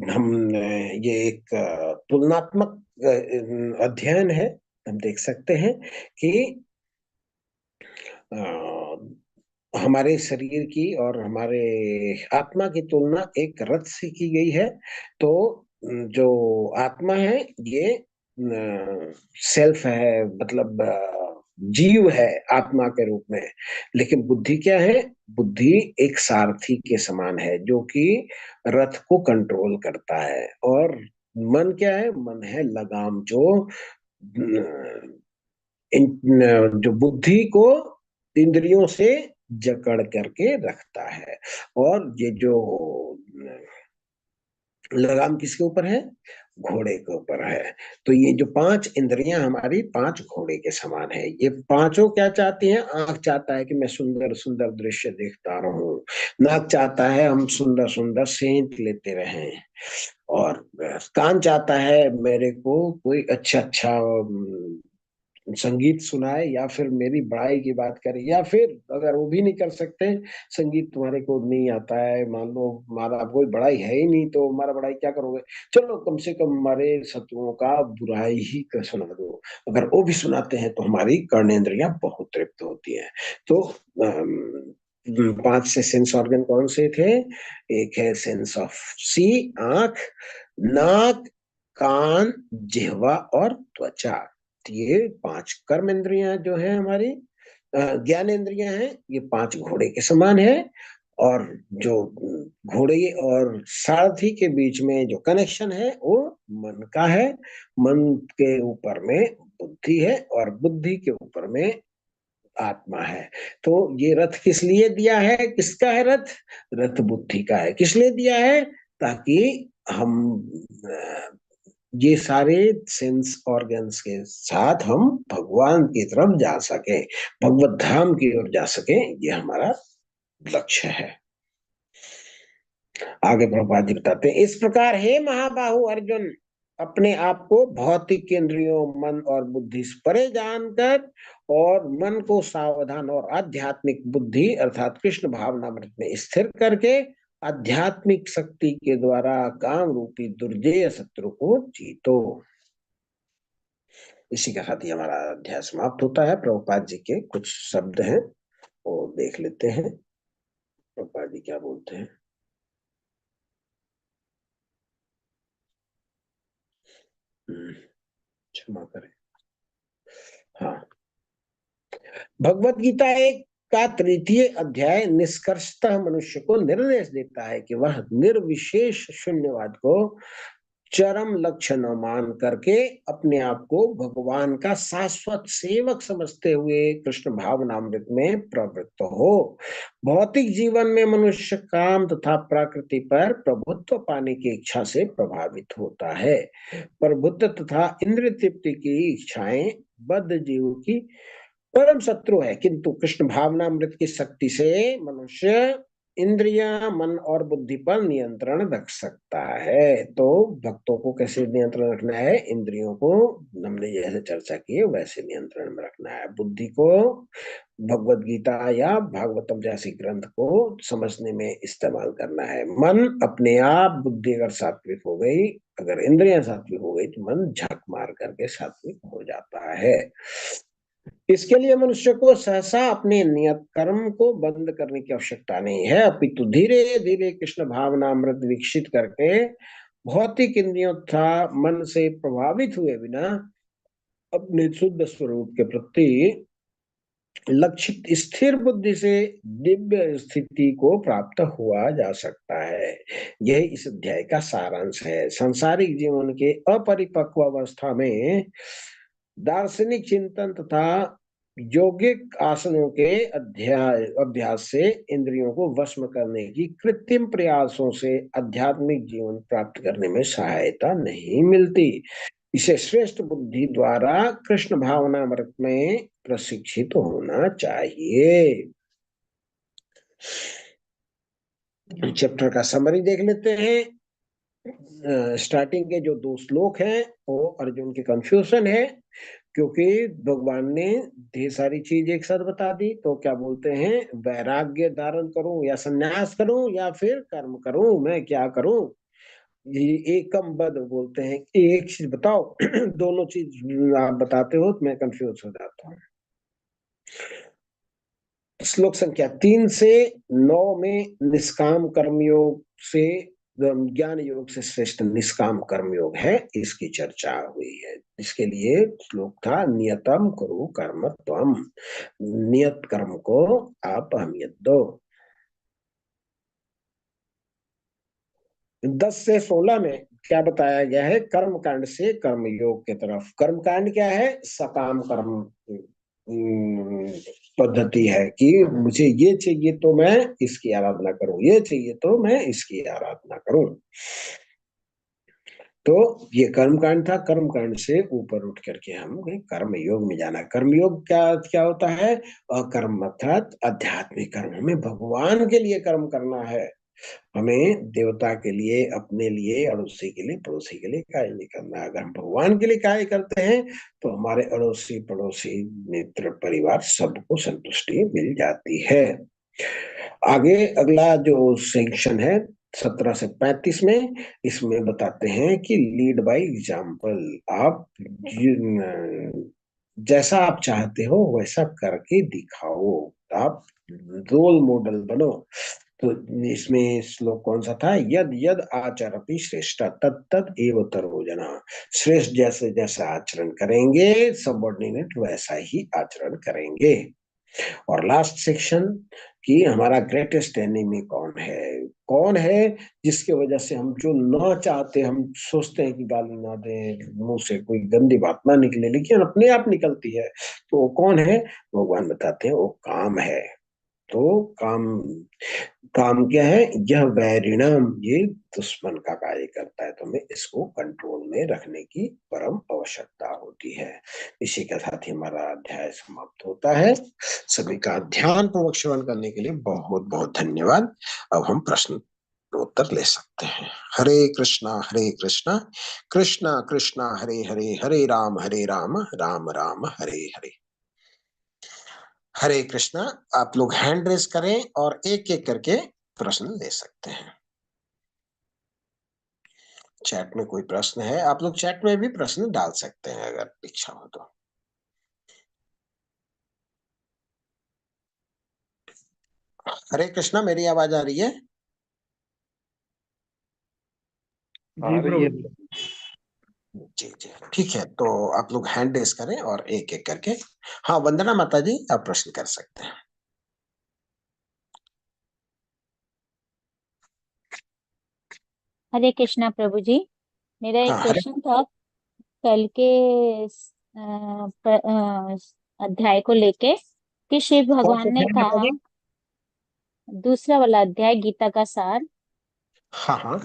हम ये एक तुलनात्मक अध्ययन है। हम देख सकते हैं कि हमारे शरीर की और हमारे आत्मा की तुलना एक रथ से की गई है। तो जो आत्मा है ये सेल्फ है, मतलब जीव है आत्मा के रूप में। लेकिन बुद्धि क्या है, बुद्धि एक सारथी के समान है जो कि रथ को कंट्रोल करता है। और मन क्या है, मन है लगाम, जो बुद्धि को इंद्रियों से जकड़ करके रखता है। और ये जो लगाम किसके ऊपर है, घोड़े के ऊपर है। तो ये जो पांच इंद्रियां हमारी पांच घोड़े के समान है। ये पांचों क्या चाहती हैं, आंख चाहता है कि मैं सुंदर सुंदर दृश्य देखता रहूं, नाक चाहता है हम सुंदर सुंदर सेंट लेते रहें, और कान चाहता है मेरे को कोई अच्छा अच्छा संगीत सुनाए, या फिर मेरी बड़ाई की बात करे, या फिर अगर वो भी नहीं कर सकते, संगीत तुम्हारे को नहीं आता है, मान लो हमारा कोई बड़ाई है ही नहीं तो हमारा बड़ाई क्या करोगे, चलो कम से कम हमारे शत्रुओं का बुराई ही कर सुना दो। अगर वो भी सुनाते हैं तो हमारी कर्णेंद्रियां बहुत तृप्त होती हैं। तो पांच से सेंस ऑर्गन कौन से थे, एक है सेंस ऑफ सी, आंख, नाक, कान, जिह्वा और त्वचा। ये पांच कर्म इंद्रियां जो है हमारी, ज्ञान इंद्रियां हैं, ये पांच घोड़े के समान है। और जो घोड़े और सारथी के बीच में जो कनेक्शन है वो मन का है। मन के ऊपर में बुद्धि है और बुद्धि के ऊपर में आत्मा है। तो ये रथ किस लिए दिया है, किसका है रथ, रथ बुद्धि का है। किस लिए दिया है, ताकि हम ये सारे सेंस ऑर्गन्स के साथ हम भगवान की तरफ जा सके, भगवत धाम की ओर जा सके, ये हमारा लक्ष्य है। आगे प्रभुपाद जी बताते हैं, इस प्रकार हे महाबाहु अर्जुन, अपने आप को भौतिक इंद्रियों मन और बुद्धि से परे जानकर और मन को सावधान और आध्यात्मिक बुद्धि अर्थात कृष्ण भावनामृत में स्थिर करके आध्यात्मिक शक्ति के द्वारा काम रूपी दुर्जेय शत्रु को जीतो। इसी के साथ ही हमारा अध्याय समाप्त होता है। प्रभुपाद जी के कुछ शब्द हैं वो देख लेते हैं, प्रभुपाद जी क्या बोलते हैं। क्षमा करें। हाँ, भगवत गीता एक का तृतीय अध्याय निष्कर्षतः मनुष्य को निर्देश देता है कि वह निर्विशेष शून्यवाद को चरम लक्ष्य न मान करके अपने आप को भगवान का शाश्वत सेवक समझते हुए कृष्ण भावनामृत में प्रवृत्त हो। भौतिक जीवन में मनुष्य काम तथा प्रकृति पर प्रभुत्व पाने की इच्छा से प्रभावित होता है। प्रभुत्व तथा इंद्रिय तृप्ति की इच्छाएं बद्ध जीव की परम शत्रु है, किंतु कृष्ण भावनामृत की शक्ति से मनुष्य इंद्रियां, मन और बुद्धि पर नियंत्रण रख सकता है। तो भक्तों को कैसे नियंत्रण रखना है? इंद्रियों को हमने जैसे चर्चा की है वैसे नियंत्रण में रखना है। बुद्धि को भगवत गीता या भागवतम जैसे ग्रंथ को समझने में इस्तेमाल करना है। मन अपने आप, बुद्धि अगर सात्विक हो गई, अगर इंद्रियां सात्विक हो गई तो मन झक मार करके सात्विक हो जाता है। इसके लिए मनुष्य को सहसा अपने नियत कर्म को बंद करने की आवश्यकता नहीं है, अपितु धीरे धीरे कृष्ण भावनामृत विकसित करके भौतिक इंद्रियों तथा मन से प्रभावित हुए बिना अपने शुद्ध स्वरूप के प्रति लक्षित स्थिर बुद्धि से दिव्य स्थिति को प्राप्त हुआ जा सकता है। यह इस अध्याय का सारांश है। सांसारिक जीवन के अपरिपक्व अवस्था में दार्शनिक चिंतन तथा यौगिक आसनों के अभ्यास से इंद्रियों को वश में करने की कृत्रिम प्रयासों से आध्यात्मिक जीवन प्राप्त करने में सहायता नहीं मिलती। इसे श्रेष्ठ बुद्धि द्वारा कृष्ण भावनामृत में प्रशिक्षित होना चाहिए। चैप्टर का समरी देख लेते हैं। स्टार्टिंग के जो 2 श्लोक हैं वो अर्जुन की कंफ्यूजन है, क्योंकि भगवान ने ढेर सारी चीज एक साथ बता दी। तो क्या बोलते हैं, वैराग्य धारण करूं या संन्यास करूं या फिर कर्म करूं, मैं क्या करूं? ये एकम बद बोलते हैं, एक चीज बताओ। दोनों चीज आप बताते हो तो मैं कंफ्यूज हो जाता हूँ। श्लोक संख्या 3 से 9 में निष्काम कर्मयोग से ज्ञान योग से श्रेष्ठ निष्काम कर्मयोग है, इसकी चर्चा हुई है। इसके लिए श्लोक था नियतम कुरु कर्म त्वम, नियत कर्म को आप अहमियत दो। 10 से 16 में क्या बताया गया है? कर्म कांड से कर्म योग की तरफ। कर्म कांड क्या है? सकाम कर्म पद्धति है कि मुझे ये चाहिए तो मैं इसकी आराधना करूं, ये चाहिए तो मैं इसकी आराधना करूं। तो ये कर्म कांड था। कर्म कांड से ऊपर उठ करके हम कर्म योग में जाना। कर्म योग क्या क्या होता है? अकर्म अर्थात आध्यात्मिक कर्म में भगवान के लिए कर्म करना है। हमें देवता के लिए, अपने लिए, अड़ोसी के लिए, पड़ोसी के लिए कार्य नहीं करना है। अगर हम भगवान के लिए कार्य करते हैं तो हमारे अड़ोसी पड़ोसी मित्र परिवार सबको संतुष्टि मिल जाती है। आगे अगला जो सेक्शन है 17 से 35 में, इसमें बताते हैं कि लीड बाय एग्जाम्पल। आप जैसा आप चाहते हो वैसा करके दिखाओ, आप रोल मॉडल बनो। तो इसमें श्लोक कौन सा था? यद यद आचरति श्रेष्ठ तद तद एव तरो जना। श्रेष्ठ जैसे जैसा आचरण करेंगे, सबऑर्डिनेट वैसा ही आचरण करेंगे। और लास्ट सेक्शन कि हमारा ग्रेटेस्ट एनिमी कौन है? कौन है जिसके वजह से हम जो ना चाहते, हम सोचते हैं कि गाली ना दें, मुंह से कोई गंदी बात ना निकले, लेकिन अपने आप निकलती है। तो वो कौन है? भगवान बताते हैं वो काम है। तो काम काम क्या है? यह वैरिणम, ये दुश्मन का कार्य करता है, तो हमें इसको कंट्रोल में रखने की परम आवश्यकता होती है। इसी के साथ ही हमारा अध्याय समाप्त होता है। सभी का ध्यान पूर्वक श्रवण करने के लिए बहुत बहुत धन्यवाद। अब हम प्रश्न उत्तर ले सकते हैं। हरे कृष्णा कृष्णा कृष्णा हरे हरे, हरे राम राम राम हरे हरे। हरे कृष्णा। आप लोग हैंड रेस करें और एक एक करके प्रश्न ले सकते हैं। चैट में कोई प्रश्न है? आप लोग चैट में भी प्रश्न डाल सकते हैं अगर इच्छा हो तो। हरे कृष्णा, मेरी आवाज आ रही है? जी प्रभु। जी जी, ठीक है। तो आप लोग हैंड रेस करें और एक एक करके। हाँ, वंदना माता जी, आप प्रश्न कर सकते हैं। हरे कृष्णा प्रभु जी। मेरा एक हाँ हरे क्वेश्चन था कल के अध्याय को लेके कि शिव कौन सा भगवान ने अध्याय माता कहा, जी? दूसरा वाला अध्याय गीता का सार, हाँ हाँ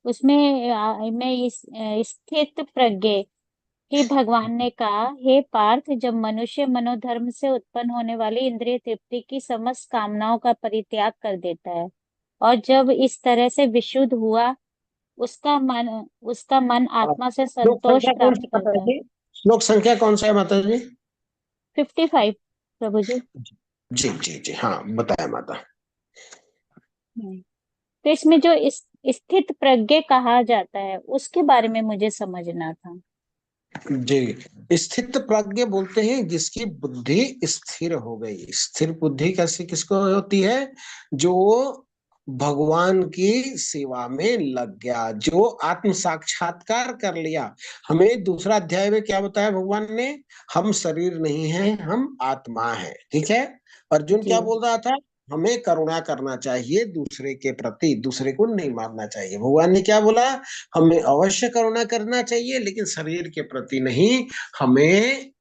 उसमें मैं इस स्थित प्रज्ञ कि भगवान ने कहा, हे पार्थ, जब मनुष्य मनोधर्म से उत्पन्न होने वाली इंद्रिय तृप्ति की समस्त कामनाओं का परित्याग कर देता है और जब इस तरह से विशुद्ध हुआ, उसका मन आत्मा से श्लोक संतोष संख्या कौन सी प्राप्त माता करता है। जी? श्लोक संख्या कौन सा है माता जी? 55 प्रभु जी। जी जी जी, हाँ बताया माता। तो इसमें जो स्थित प्रज्ञ कहा जाता है उसके बारे में मुझे समझना था। जी, स्थित प्रज्ञ बोलते हैं जिसकी बुद्धि स्थिर हो गई। स्थिर बुद्धि कैसे किसको होती है? जो भगवान की सेवा में लग गया, जो आत्म साक्षात्कार कर लिया। हमें दूसरा अध्याय में क्या बताया भगवान ने? हम शरीर नहीं है, हम आत्मा है। ठीक है। अर्जुन जी क्या बोल रहा था? हमें करुणा करना चाहिए दूसरे के प्रति, दूसरे को नहीं मारना चाहिए। भगवान ने क्या बोला? हमें अवश्य करुणा करना चाहिए, लेकिन शरीर के प्रति नहीं, हमें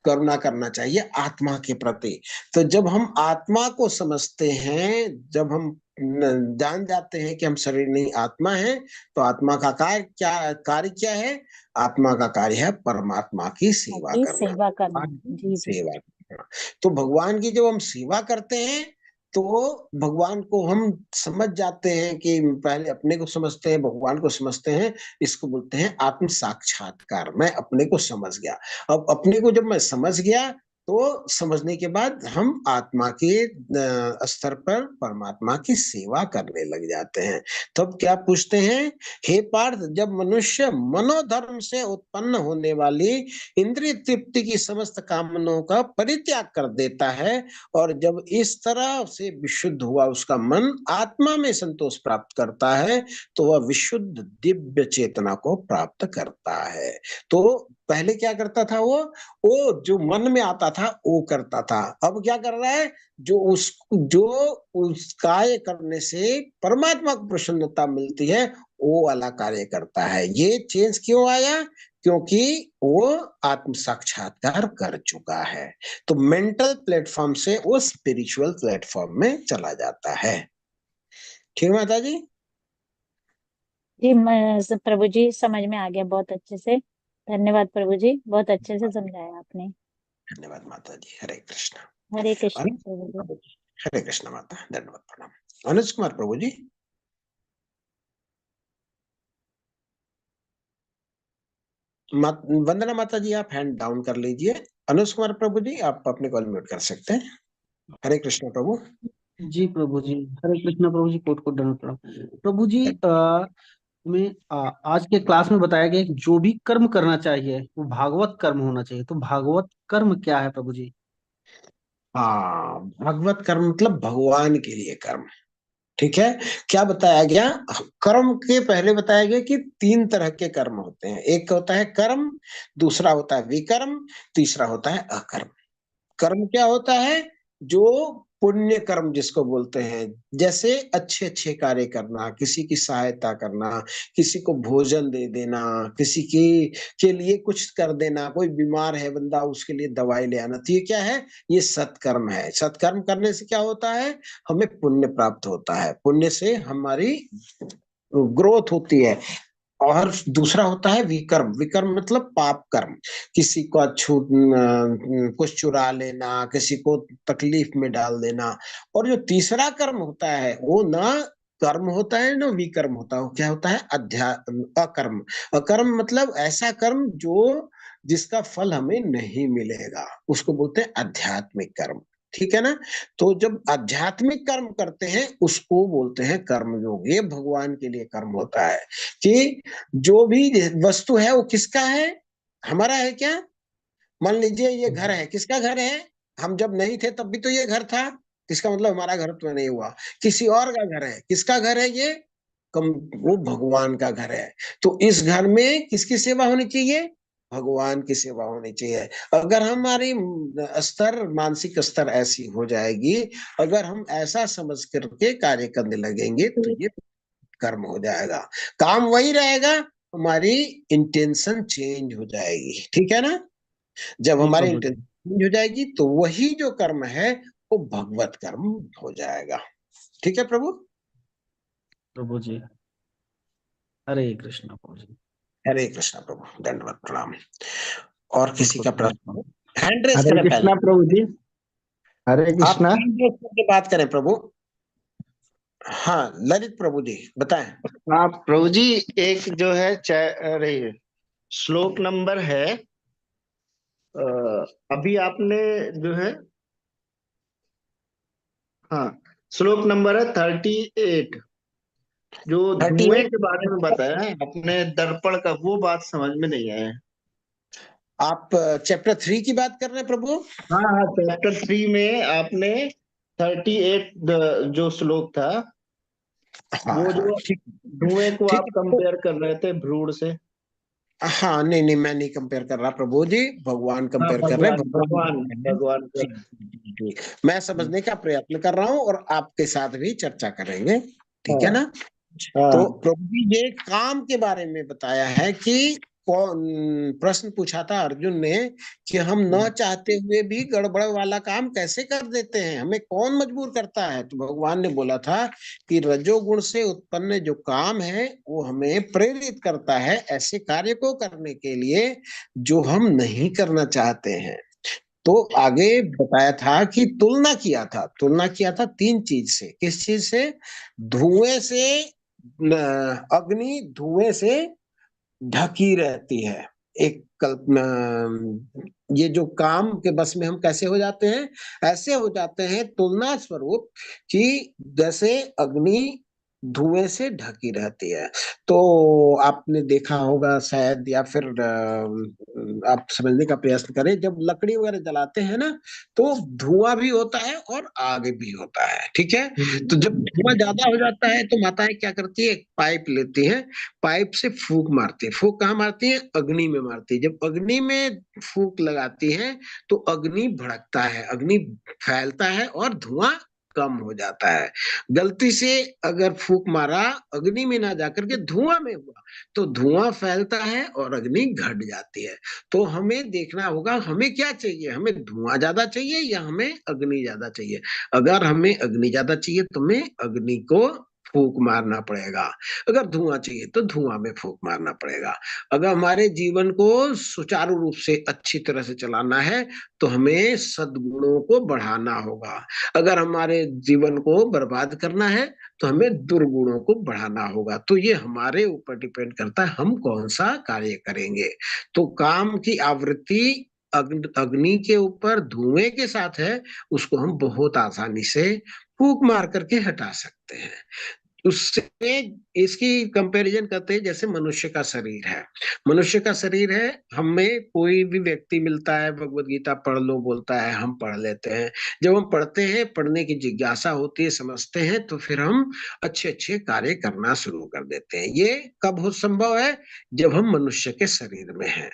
करुणा करना चाहिए आत्मा के प्रति। तो जब हम आत्मा को समझते हैं, जब हम जान जाते हैं कि हम शरीर नहीं आत्मा है, तो आत्मा का कार्य क्या है? आत्मा का कार्य है परमात्मा की सेवा आपकी करना। सेवा करना। जी जी। सेवा करना। तो भगवान की जब हम सेवा करते हैं, तो भगवान को हम समझ जाते हैं कि पहले अपने को समझते हैं, भगवान को समझते हैं। इसको बोलते हैं आत्म साक्षात्कार। मैं अपने को समझ गया। अब अपने को जब मैं समझ गया, तो समझने के बाद हम आत्मा के स्तर पर परमात्मा की सेवा करने लग जाते हैं। तब क्या पूछते हैं? हे पार्थ, जब मनुष्य मनोधर्म से उत्पन्न होने वाली इंद्रिय तृप्ति की समस्त कामनाओं का परित्याग कर देता है, और जब इस तरह से विशुद्ध हुआ उसका मन आत्मा में संतोष प्राप्त करता है, तो वह विशुद्ध दिव्य चेतना को प्राप्त करता है। तो पहले क्या करता था? वो जो मन में आता था वो करता था। अब क्या कर रहा है? जो उस कार्य करने से परमात्मा को प्रसन्नता मिलती है, वो वाला कार्य करता है। ये चेंज क्यों आया? क्योंकि वो आत्म साक्षात्कार कर चुका है। तो मेंटल प्लेटफॉर्म से वो स्पिरिचुअल प्लेटफॉर्म में चला जाता है। ठीक माता जी? जी प्रभु जी समझ में आ गया बहुत अच्छे से। धन्यवाद प्रभु जी, बहुत अच्छे से समझाया आपने। धन्यवाद माता जी। हरे कृष्ण। हरे कृष्ण अनुज प्रभु जी। प्रभु जी। हरे कृष्ण माता, धन्यवाद, प्रणाम। अनुज कुमार प्रभु जी। वंदना माता जी, आप हैंड डाउन कर लीजिए। अनुज कुमार प्रभु जी, आप अपने को अनम्यूट कर सकते हैं। हरे कृष्ण प्रभु। जी प्रभु जी, हरे कृष्ण प्रभु जी, कोट कोट दंड प्रणाम। प्रभु जी, हमें आज के क्लास में बताया गया कि जो भी कर्म करना चाहिए वो भागवत कर्म होना चाहिए। तो भागवत कर्म क्या है प्रभु जी? हाँ, भगवत कर्म मतलब भगवान के लिए कर्म। ठीक है। क्या बताया गया? कर्म के पहले बताया गया कि 3 तरह के कर्म होते हैं। एक होता है कर्म, दूसरा होता है विकर्म, तीसरा होता है अकर्म। कर्म क्या होता है? जो पुण्य कर्म जिसको बोलते हैं, जैसे अच्छे अच्छे कार्य करना, किसी की सहायता करना, किसी को भोजन दे देना, किसी की के लिए कुछ कर देना। कोई बीमार है बंदा, उसके लिए दवाई ले आना। तो ये क्या है? ये सत्कर्म है। सत्कर्म करने से क्या होता है? हमें पुण्य प्राप्त होता है। पुण्य से हमारी ग्रोथ होती है। और दूसरा होता है विकर्म। विकर्म मतलब पाप कर्म। किसी को कुछ चुरा लेना, किसी को तकलीफ में डाल देना। और जो तीसरा कर्म होता है, वो ना कर्म होता है ना विकर्म होता है। वो क्या होता है? अकर्म। अकर्म मतलब ऐसा कर्म जो जिसका फल हमें नहीं मिलेगा, उसको बोलते हैं आध्यात्मिक कर्म। ठीक है ना? तो जब आध्यात्मिक कर्म करते हैं, उसको बोलते हैं कर्मयोग। ये भगवान के लिए कर्म होता है कि जो भी वस्तु है वो किसका है? हमारा है क्या? मान लीजिए ये घर है, किसका घर है? हम जब नहीं थे तब भी तो ये घर था। इसका मतलब हमारा घर तो नहीं हुआ, किसी और का घर है। किसका घर है ये? कम वो भगवान का घर है। तो इस घर में किसकी सेवा होनी चाहिए? भगवान की सेवा होनी चाहिए। अगर हमारी स्तर, मानसिक स्तर ऐसी हो जाएगी, अगर हम ऐसा समझ करके कार्य करने लगेंगे, तो ये कर्म हो जाएगा। काम वही रहेगा, हमारी इंटेंशन चेंज हो जाएगी, ठीक है ना। जब जी हमारी प्रभु जी। इंटेंशन चेंज हो जाएगी तो वही जो कर्म है वो भगवत कर्म हो जाएगा। ठीक है प्रभु। प्रभु जी हरे कृष्णा प्रभु जी। हरे कृष्णा प्रभु, दंडवत प्रणाम। और कोट किसी कोट का प्रणाम। प्रश्न? हैंड रेस हरे करें पहले। कृष्णा प्रभु जी। हरे आप कृष्णा। हैंड रेस करके बात करें प्रभु। हाँ ललित प्रभु जी बताएं। हाँ प्रभु जी, एक जो है अरे श्लोक नंबर है, अभी आपने जो है, हाँ, श्लोक नंबर है 38, जो धुएं 38। के बारे में बताया है आपने, दर्पण का, वो बात समझ में नहीं आया। आप चैप्टर 3 की बात कर रहे हैं प्रभु? हाँ हाँ, चैप्टर 3 में आपने 38 जो श्लोक था, हाँ वो हाँ जो ठीक। धुएं को ठीक आप है प्रभु। कंपेयर कर रहे थे भ्रूण से। हाँ नहीं नहीं, मैं नहीं कंपेयर कर रहा प्रभु जी, भगवान हाँ, कंपेयर कर रहे हैं। भगवान भगवान भगवान भगवान जी, का। जी, जी। मैं समझने का प्रयत्न कर रहा हूँ और आपके साथ भी चर्चा करेंगे, ठीक है हाँ ना। तो हाँ प्रभु जी ये काम के बारे में बताया है कि कौन, प्रश्न पूछा था अर्जुन ने कि हम न चाहते हुए भी गड़बड़ वाला काम कैसे कर देते हैं, हमें कौन मजबूर करता है। तो भगवान ने बोला था कि रजोगुण से उत्पन्न जो काम है वो हमें प्रेरित करता है ऐसे कार्य को करने के लिए जो हम नहीं करना चाहते हैं। तो आगे बताया था कि तुलना किया था 3 चीज से। किस चीज से? धुएं से, अग्नि धुएं से ढकी रहती है। एक कल्पना, ये जो काम के बस में हम कैसे हो जाते हैं, ऐसे हो जाते हैं तुलना स्वरूप कि जैसे अग्नि धुएं से ढकी रहती है। तो आपने देखा होगा शायद, या फिर आप समझने का प्रयास करें, जब लकड़ी वगैरह जलाते हैं ना तो धुआं भी होता है और आग भी होता है, ठीक है। तो जब धुआं ज्यादा हो जाता है तो माताएं क्या करती है, एक पाइप लेती है, पाइप से फूंक मारती है। फूंक कहाँ मारती है? अग्नि में मारती है। जब अग्नि में फूंक लगाती है तो अग्नि भड़कता है, अग्नि फैलता है और धुआं कम हो जाता है। गलती से अगर फूंक मारा अग्नि में ना जाकर के धुआं में हुआ तो धुआं फैलता है और अग्नि घट जाती है। तो हमें देखना होगा हमें क्या चाहिए, हमें धुआं ज्यादा चाहिए या हमें अग्नि ज्यादा चाहिए। अगर हमें अग्नि ज्यादा चाहिए तो हमें अग्नि को फूंक मारना पड़ेगा। अगर धुआं चाहिए तो धुआं में फूंक मारना पड़ेगा। अगर हमारे जीवन को सुचारू रूप से अच्छी तरह से चलाना है तो हमें सद्गुणों को बढ़ाना होगा। अगर हमारे जीवन को बर्बाद करना है तो हमें दुर्गुणों को बढ़ाना होगा। तो ये हमारे ऊपर डिपेंड करता है हम कौन सा कार्य करेंगे। तो काम की आवृत्ति अग्नि के ऊपर धुएं के साथ है, उसको हम बहुत आसानी से फूंक मार करके हटा सकते हैं। उससे इसकी कंपैरिजन करते हैं जैसे मनुष्य का शरीर है। मनुष्य का शरीर है, हमें कोई भी व्यक्ति मिलता है, भगवत गीता पढ़ लो बोलता है, हम पढ़ लेते हैं। जब हम पढ़ते हैं, पढ़ने की जिज्ञासा होती है, समझते हैं, तो फिर हम अच्छे अच्छे कार्य करना शुरू कर देते हैं। ये कब हो संभव है? जब हम मनुष्य के शरीर में हैं।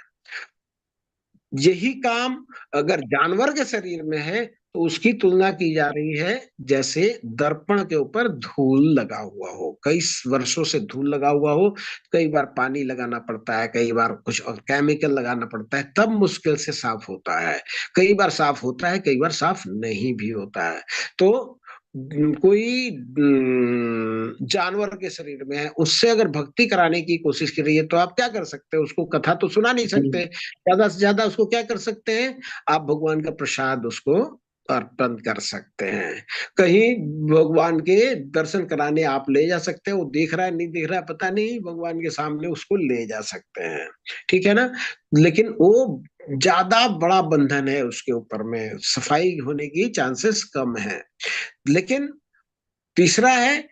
यही काम अगर जानवर के शरीर में है तो उसकी तुलना की जा रही है जैसे दर्पण के ऊपर धूल लगा हुआ हो, कई वर्षों से धूल लगा हुआ हो, कई बार पानी लगाना पड़ता है, कई बार कुछ और केमिकल लगाना पड़ता है, तब मुश्किल से साफ होता है। कई बार साफ होता है, कई बार साफ नहीं भी होता है। तो कोई जानवर के शरीर में है, उससे अगर भक्ति कराने की कोशिश की रही है तो आप क्या कर सकते हैं? उसको कथा तो सुना नहीं सकते, ज्यादा से ज्यादा उसको क्या कर सकते हैं? आप भगवान का प्रसाद उसको अर्पण कर सकते हैं। कहीं भगवान के दर्शन कराने आप ले जा सकते हैं, वो देख रहा है नहीं देख रहा है पता नहीं, भगवान के सामने उसको ले जा सकते हैं, ठीक है ना। लेकिन वो ज्यादा बड़ा बंधन है उसके ऊपर में, सफाई होने की चांसेस कम है। लेकिन तीसरा है,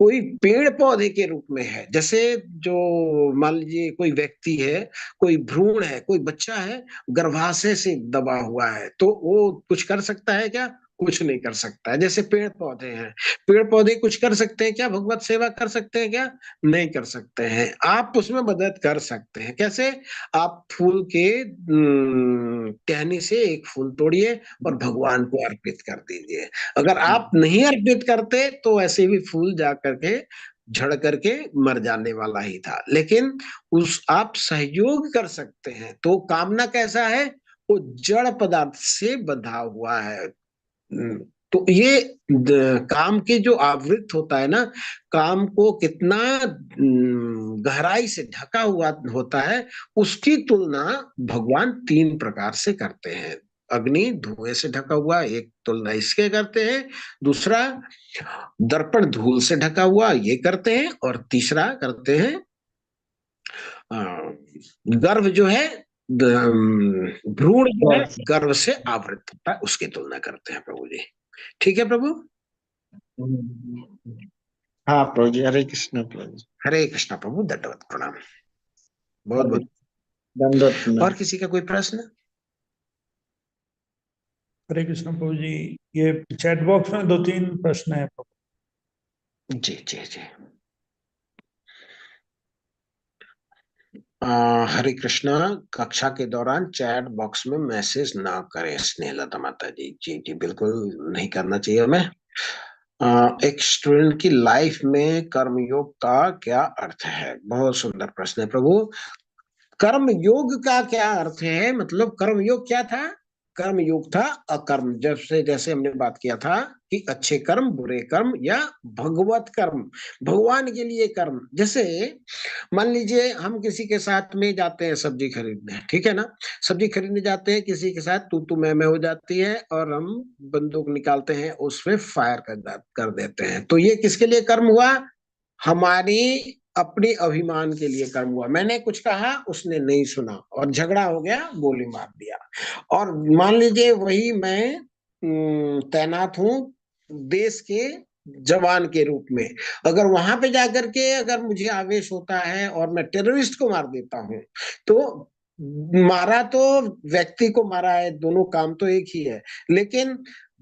कोई पेड़ पौधे के रूप में है, जैसे जो मान लीजिए कोई व्यक्ति है, कोई भ्रूण है, कोई बच्चा है, गर्भाशय से दबा हुआ है, तो वो कुछ कर सकता है क्या? कुछ नहीं कर सकता है। जैसे पेड़ पौधे हैं, पेड़ पौधे कुछ कर सकते हैं क्या? भगवत सेवा कर सकते हैं क्या? नहीं कर सकते हैं। आप उसमें मदद कर सकते हैं। कैसे? आप फूल के टहनी से एक फूल तोड़िए और भगवान को अर्पित कर दीजिए। अगर आप नहीं अर्पित करते तो ऐसे भी फूल जा करके झड़ करके मर जाने वाला ही था, लेकिन उस आप सहयोग कर सकते हैं। तो कामना कैसा है, वो जड़ पदार्थ से बंधा हुआ है। तो ये काम के जो आवृत होता है ना, काम को कितना गहराई से ढका हुआ होता है, उसकी तुलना भगवान तीन प्रकार से करते हैं। अग्नि धुएं से ढका हुआ, एक तुलना इसके करते हैं, दूसरा दर्पण धूल से ढका हुआ ये करते हैं, और तीसरा करते हैं गर्भ जो है, भ्रूण जो है गर्भ से आवृत होता है, उसकी तुलना करते हैं प्रभु जी। ठीक है प्रभु। हाँ प्रभु जी, हरे कृष्ण प्रभु जी। हरे कृष्णा प्रभु, दंडवत प्रणाम, बहुत बहुत। दंडवत और प्रणाम। किसी का कोई प्रश्न? हरे कृष्ण प्रभु जी, ये चैट बॉक्स में 2-3 प्रश्न है प्रभु। जी जी जी। हरे कृष्णा, कक्षा के दौरान चैट बॉक्स में मैसेज ना करें स्नेहलता माता जी। जी जी, बिल्कुल नहीं करना चाहिए हमें। एक स्टूडेंट की लाइफ में कर्मयोग का क्या अर्थ है? बहुत सुंदर प्रश्न है प्रभु। कर्मयोग का क्या अर्थ है, मतलब कर्मयोग क्या था? कर्मयोग था अकर्म, जैसे हमने बात किया था कि अच्छे कर्म, बुरे कर्म या भगवत कर्म, भगवान के लिए कर्म। जैसे मान लीजिए हम किसी के साथ में जाते हैं सब्जी खरीदने, ठीक है ना, सब्जी खरीदने जाते हैं, किसी के साथ तू मैं हो जाती है, और हम बंदूक निकालते हैं, उसमें फायर कर देते हैं। तो ये किसके लिए कर्म हुआ? हमारी अपने अभिमान के लिए कर्म हुआ। मैंने कुछ कहा, उसने नहीं सुना और झगड़ा हो गया, गोली मार दिया। और मान लीजिए वही मैं तैनात हूं देश के जवान के रूप में, अगर वहां पे जाकर के अगर मुझे आवेश होता है और मैं टेररिस्ट को मार देता हूं, तो मारा तो व्यक्ति को मारा है, दोनों काम तो एक ही है। लेकिन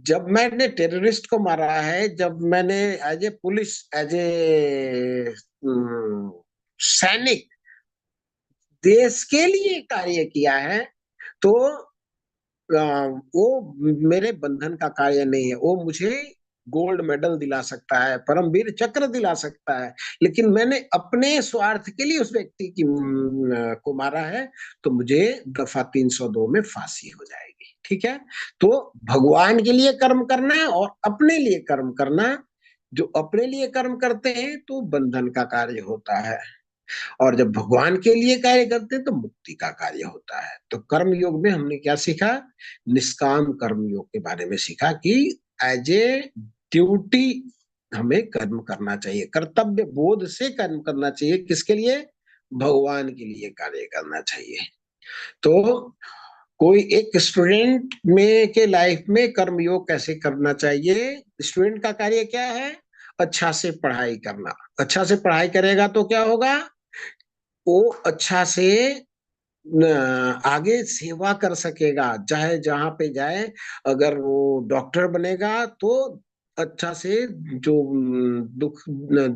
जब मैंने टेररिस्ट को मारा है, जब मैंने as a police, as a सैनिक देश के लिए कार्य किया है, तो वो मेरे बंधन का कार्य नहीं है। वो मुझे गोल्ड मेडल दिला सकता है, परमवीर चक्र दिला सकता है, लेकिन मैंने अपने स्वार्थ के लिए उस व्यक्ति की को मारा है, तो मुझे दफा 302 में फांसी हो जाएगी। ठीक है, तो भगवान के लिए कर्म करना और अपने लिए कर्म करना। जो अपने लिए कर्म करते हैं तो बंधन का कार्य होता है, और जब भगवान के लिए कार्य करते हैं तो मुक्ति का कार्य होता है। तो कर्म योग में हमने क्या सीखा? निष्काम कर्म योग के बारे में सीखा कि एज ए ड्यूटी हमें कर्म करना चाहिए, कर्तव्य बोध से कर्म करना चाहिए। किसके लिए? भगवान के लिए कार्य करना चाहिए। तो कोई एक स्टूडेंट में के लाइफ में कर्म योग कैसे करना चाहिए? स्टूडेंट का कार्य क्या है? अच्छा से पढ़ाई करना। अच्छा से पढ़ाई करेगा तो क्या होगा? वो अच्छा से आगे सेवा कर सकेगा, चाहे जहां पे जाए। अगर वो डॉक्टर बनेगा तो अच्छा से, जो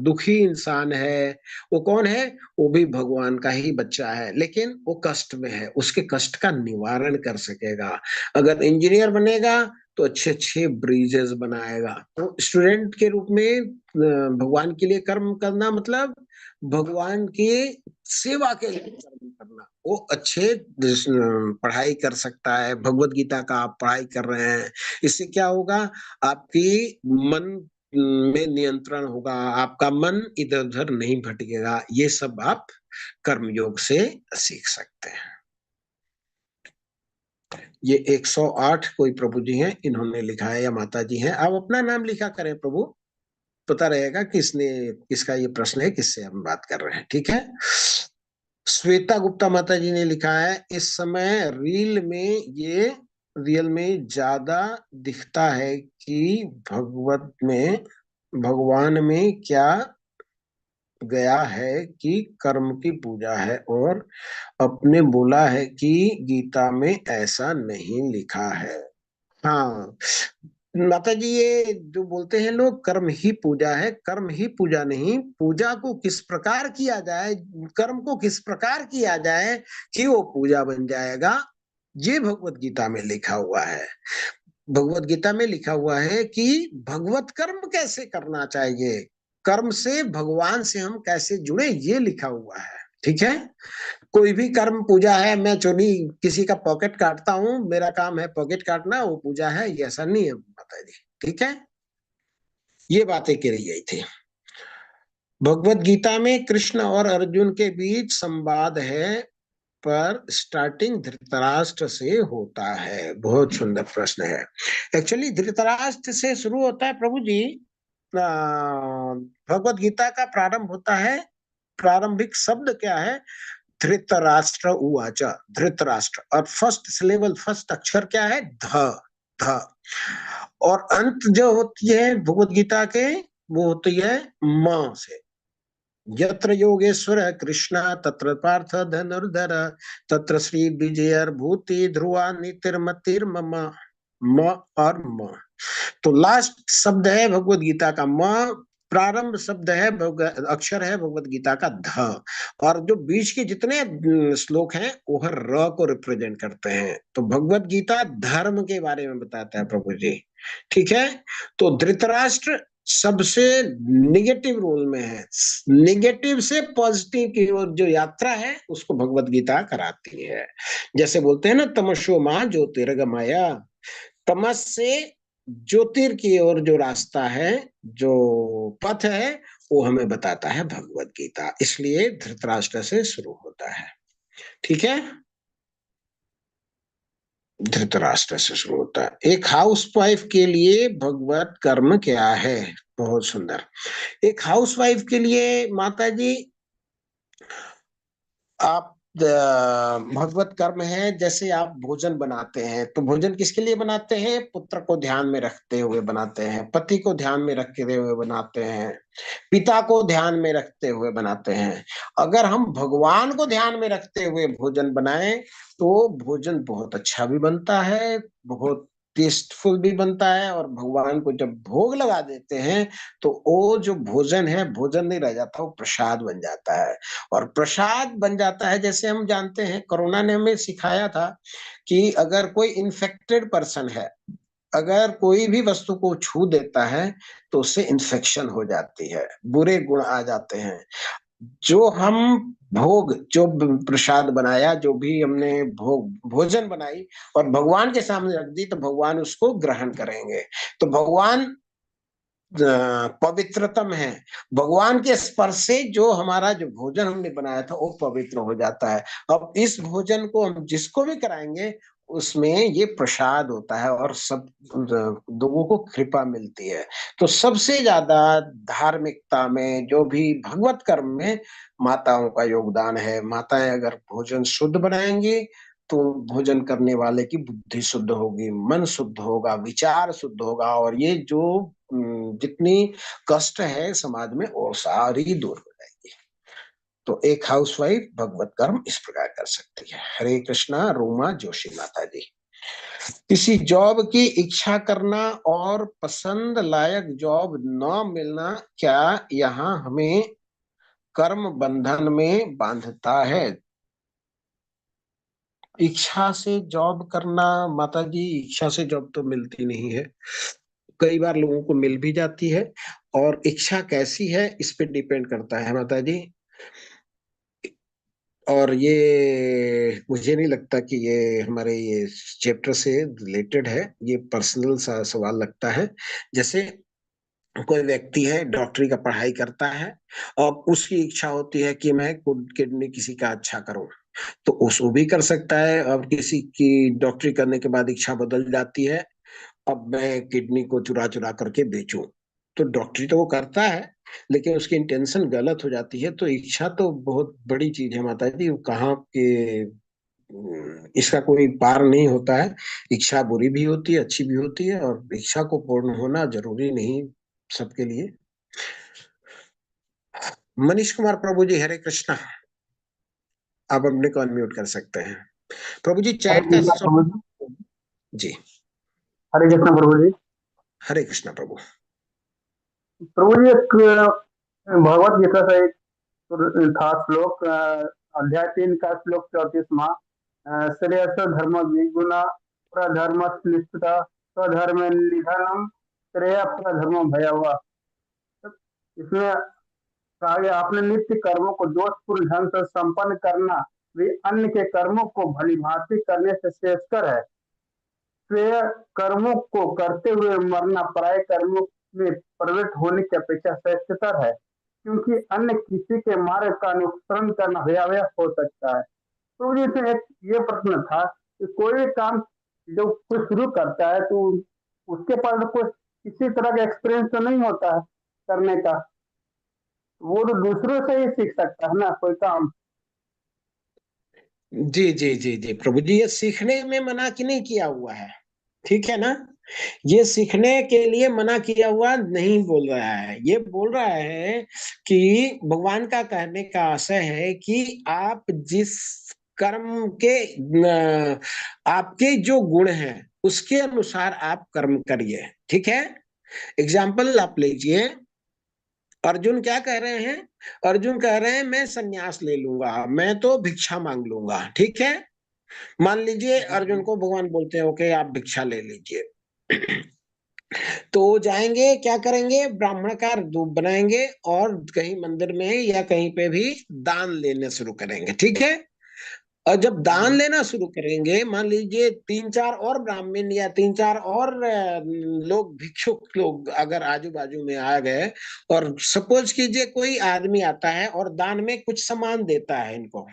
दुखी इंसान है, वो कौन है? वो भी भगवान का ही बच्चा है, लेकिन वो कष्ट में है, उसके कष्ट का निवारण कर सकेगा। अगर इंजीनियर बनेगा तो अच्छे अच्छे ब्रिजेस बनाएगा। तो स्टूडेंट के रूप में भगवान के लिए कर्म करना मतलब भगवान की सेवा के लिए कर्म करना। वो अच्छे पढ़ाई कर सकता है, भगवत गीता का आप पढ़ाई कर रहे हैं, इससे क्या होगा? आपकी मन में नियंत्रण होगा, आपका मन इधर उधर नहीं भटकेगा। ये सब आप कर्मयोग से सीख सकते हैं। ये 108 कोई प्रभु जी हैं, इन्होंने लिखा है, या माता जी हैं। आप अपना नाम लिखा करें प्रभु, पता रहेगा किसने, किसका ये प्रश्न है, किससे हम बात कर रहे हैं। ठीक है। श्वेता गुप्ता माता जी ने लिखा है, इस समय रियल में ज्यादा दिखता है कि भगवान में क्या गया है कि कर्म की पूजा है, और अपने बोला है कि गीता में ऐसा नहीं लिखा है। हाँ माता जी, ये जो बोलते हैं लोग कर्म ही पूजा है, कर्म ही पूजा नहीं। पूजा को किस प्रकार किया जाए, कर्म को किस प्रकार किया जाए कि वो पूजा बन जाएगा, ये भगवत गीता में लिखा हुआ है। भगवत गीता में लिखा हुआ है कि भगवत कर्म कैसे करना चाहिए, कर्म से भगवान से हम कैसे जुड़े ये लिखा हुआ है। ठीक है, कोई भी कर्म पूजा है, मैं चोरी किसी का पॉकेट काटता हूँ, मेरा काम है पॉकेट काटना, वो पूजा है, ये ऐसा नहीं है माता जी। ठीक है, ये बातें कही गई थी। भगवत गीता में कृष्ण और अर्जुन के बीच संवाद है, पर स्टार्टिंग धृतराष्ट्र से होता है। बहुत सुंदर प्रश्न है। एक्चुअली धृतराष्ट्र से शुरू होता है प्रभु जी। भगवत गीता का प्रारंभ होता है, प्रारंभिक शब्द क्या है? धृतराष्ट्र उवाच, धृतराष्ट्र। और फर्स्ट सिलेबल, फर्स्ट अक्षर क्या है? ध। ध। और अंत जो होती है भगवत गीता के, वो होती है म से। यत्र योगेश्वर कृष्ण तत्र पार्थ धनुर्धर तत्र श्री विजयर भूति ध्रुवा नीतिर्मतिर्मम। म और म, तो लास्ट शब्द है भगवत गीता का म, प्रारंभ शब्द है अक्षर है भगवत गीता का ध, और जो बीच के जितने श्लोक हैं वो हर र को रिप्रेजेंट करते हैं। तो भगवत गीता धर्म के बारे में बताता है प्रभु जी। ठीक है, तो धृतराष्ट्र सबसे निगेटिव रोल में है, निगेटिव से पॉजिटिव की ओर जो यात्रा है उसको भगवत गीता कराती है। जैसे बोलते हैं ना, तमसो मां ज्योतिर्गमय, तमस से ज्योतिर की ओर जो रास्ता है, जो पथ है, वो हमें बताता है भगवत गीता। इसलिए धृतराष्ट्र से शुरू होता है। ठीक है, धृतराष्ट्र से शुरू होता है। एक हाउसवाइफ के लिए भगवत कर्म क्या है? बहुत सुंदर। एक हाउसवाइफ के लिए माता जी, आप भगवत कर्म है, जैसे आप भोजन बनाते हैं, तो भोजन किसके लिए बनाते हैं? पुत्र को ध्यान में रखते हुए बनाते हैं, पति को ध्यान में रखते हुए बनाते हैं, पिता को ध्यान में रखते हुए बनाते हैं। अगर हम भगवान को ध्यान में रखते हुए भोजन बनाएं तो भोजन बहुत अच्छा भी बनता है, बहुत टेस्टफुल भी बनता है, और भगवान को जब भोग लगा देते हैं तो वो जो भोजन है, भोजन नहीं रह जाता, वो प्रसाद बन जाता है। और प्रसाद बन जाता है, जैसे हम जानते हैं कोरोना ने हमें सिखाया था कि अगर कोई इन्फेक्टेड पर्सन है, अगर कोई भी वस्तु को छू देता है तो उससे इन्फेक्शन हो जाती है, बुरे गुण आ जाते हैं। जो हम भोग, जो प्रसाद बनाया, जो भी हमने भोग भोजन बनाई और भगवान के सामने रख दी, तो भगवान उसको ग्रहण करेंगे। तो भगवान पवित्रतम है। भगवान के स्पर्श से जो हमारा जो भोजन हमने बनाया था वो पवित्र हो जाता है। अब इस भोजन को हम जिसको भी कराएंगे उसमें ये प्रसाद होता है और सब लोगों को कृपा मिलती है। तो सबसे ज्यादा धार्मिकता में, जो भी भगवत कर्म में माताओं का योगदान है। माताएं अगर भोजन शुद्ध बनाएंगी तो भोजन करने वाले की बुद्धि शुद्ध होगी, मन शुद्ध होगा, विचार शुद्ध होगा, और ये जो जितनी कष्ट है समाज में वो सारी दूर हो जाएगी। तो एक हाउसवाइफ भगवत कर्म इस प्रकार कर सकती है। हरे कृष्णा। रूमा जोशी माता जी। किसी जॉब की इच्छा करना और पसंद लायक जॉब न मिलना, क्या यहाँ हमें कर्म बंधन में बांधता है? इच्छा से जॉब करना माता जी, इच्छा से जॉब तो मिलती नहीं है, कई बार लोगों को मिल भी जाती है। और इच्छा कैसी है इस पे डिपेंड करता है माता जी। और ये मुझे नहीं लगता कि ये हमारे ये चैप्टर से रिलेटेड है, ये पर्सनल सा सवाल लगता है। जैसे कोई व्यक्ति है, डॉक्टरी का पढ़ाई करता है और उसकी इच्छा होती है कि मैं किडनी किसी का अच्छा करूं, तो उसको भी कर सकता है। अब किसी की डॉक्टरी करने के बाद इच्छा बदल जाती है, अब मैं किडनी को चुरा चुरा करके बेचूं, तो डॉक्टरी तो वो करता है लेकिन उसकी इंटेंशन गलत हो जाती है। तो इच्छा तो बहुत बड़ी चीज है माता जी, कहाँ के इसका कोई पार नहीं होता है। इच्छा बुरी भी होती है, अच्छी भी होती है, और इच्छा को पूर्ण होना जरूरी नहीं सबके लिए। मनीष कुमार प्रभु जी, हरे कृष्णा। आप अपने को अनम्यूट कर सकते हैं प्रभु जी। हरे चैट का कृष्णा प्रभु जी। जी। हरे कृष्णा प्रभु जी। हरे कृष्णा प्रभु। प्रभु जी, एक भगवत गीता का एक था श्लोक, अध्याय 3 का श्लोक 34वां, श्रेयस धर्म द्विगुणा प्रधर्म निष्ठा स्वधर्म निधनम श्रेय प्रधर्म भयावह। इसमें कहा गया अपने नित्य कर्मों को दोषपूर्ण ढंग से संपन्न करना वे अन्य के कर्मों को भलीभांति करने से श्रेयस्कर है। श्रेय कर्मों को करते हुए मरना पराये कर्मों में प्रवृत्त होने की अपेक्षा श्रेष्ठतर है, क्योंकि अन्य किसी के मार्ग का अनुसरण करना भयावह हो सकता है। तो जैसे एक ये प्रश्न था कि कोई भी काम जो कोई शुरू करता है तो उसके पास तो कोई किसी तरह का एक्सपीरियंस तो नहीं होता है करने का, वो तो दूसरों से ही सीख सकता है ना कोई काम। जी जी जी जी प्रभु जी, ये सीखने में मना कि नहीं किया हुआ है, ठीक है ना। ये सीखने के लिए मना किया हुआ नहीं बोल रहा है, ये बोल रहा है कि भगवान का कहने का आशय है कि आप जिस कर्म के आपके जो गुण हैं उसके अनुसार आप कर्म करिए, ठीक है। एग्जाम्पल आप लीजिए, अर्जुन क्या कह रहे हैं? अर्जुन कह रहे हैं मैं संन्यास ले लूंगा, मैं तो भिक्षा मांग लूंगा, ठीक है। मान लीजिए अर्जुन को भगवान बोलते हैं ओके आप भिक्षा ले लीजिए। तो जाएंगे क्या करेंगे, ब्राह्मण का रूप बनाएंगे और कहीं मंदिर में या कहीं पे भी दान लेने शुरू करेंगे, ठीक है। और जब दान लेना शुरू करेंगे, मान लीजिए 3-4 और ब्राह्मण या 3-4 और लोग भिक्षुक लोग अगर आजू बाजू में आ गए, और सपोज कीजिए कोई आदमी आता है और दान में कुछ सामान देता है इनको,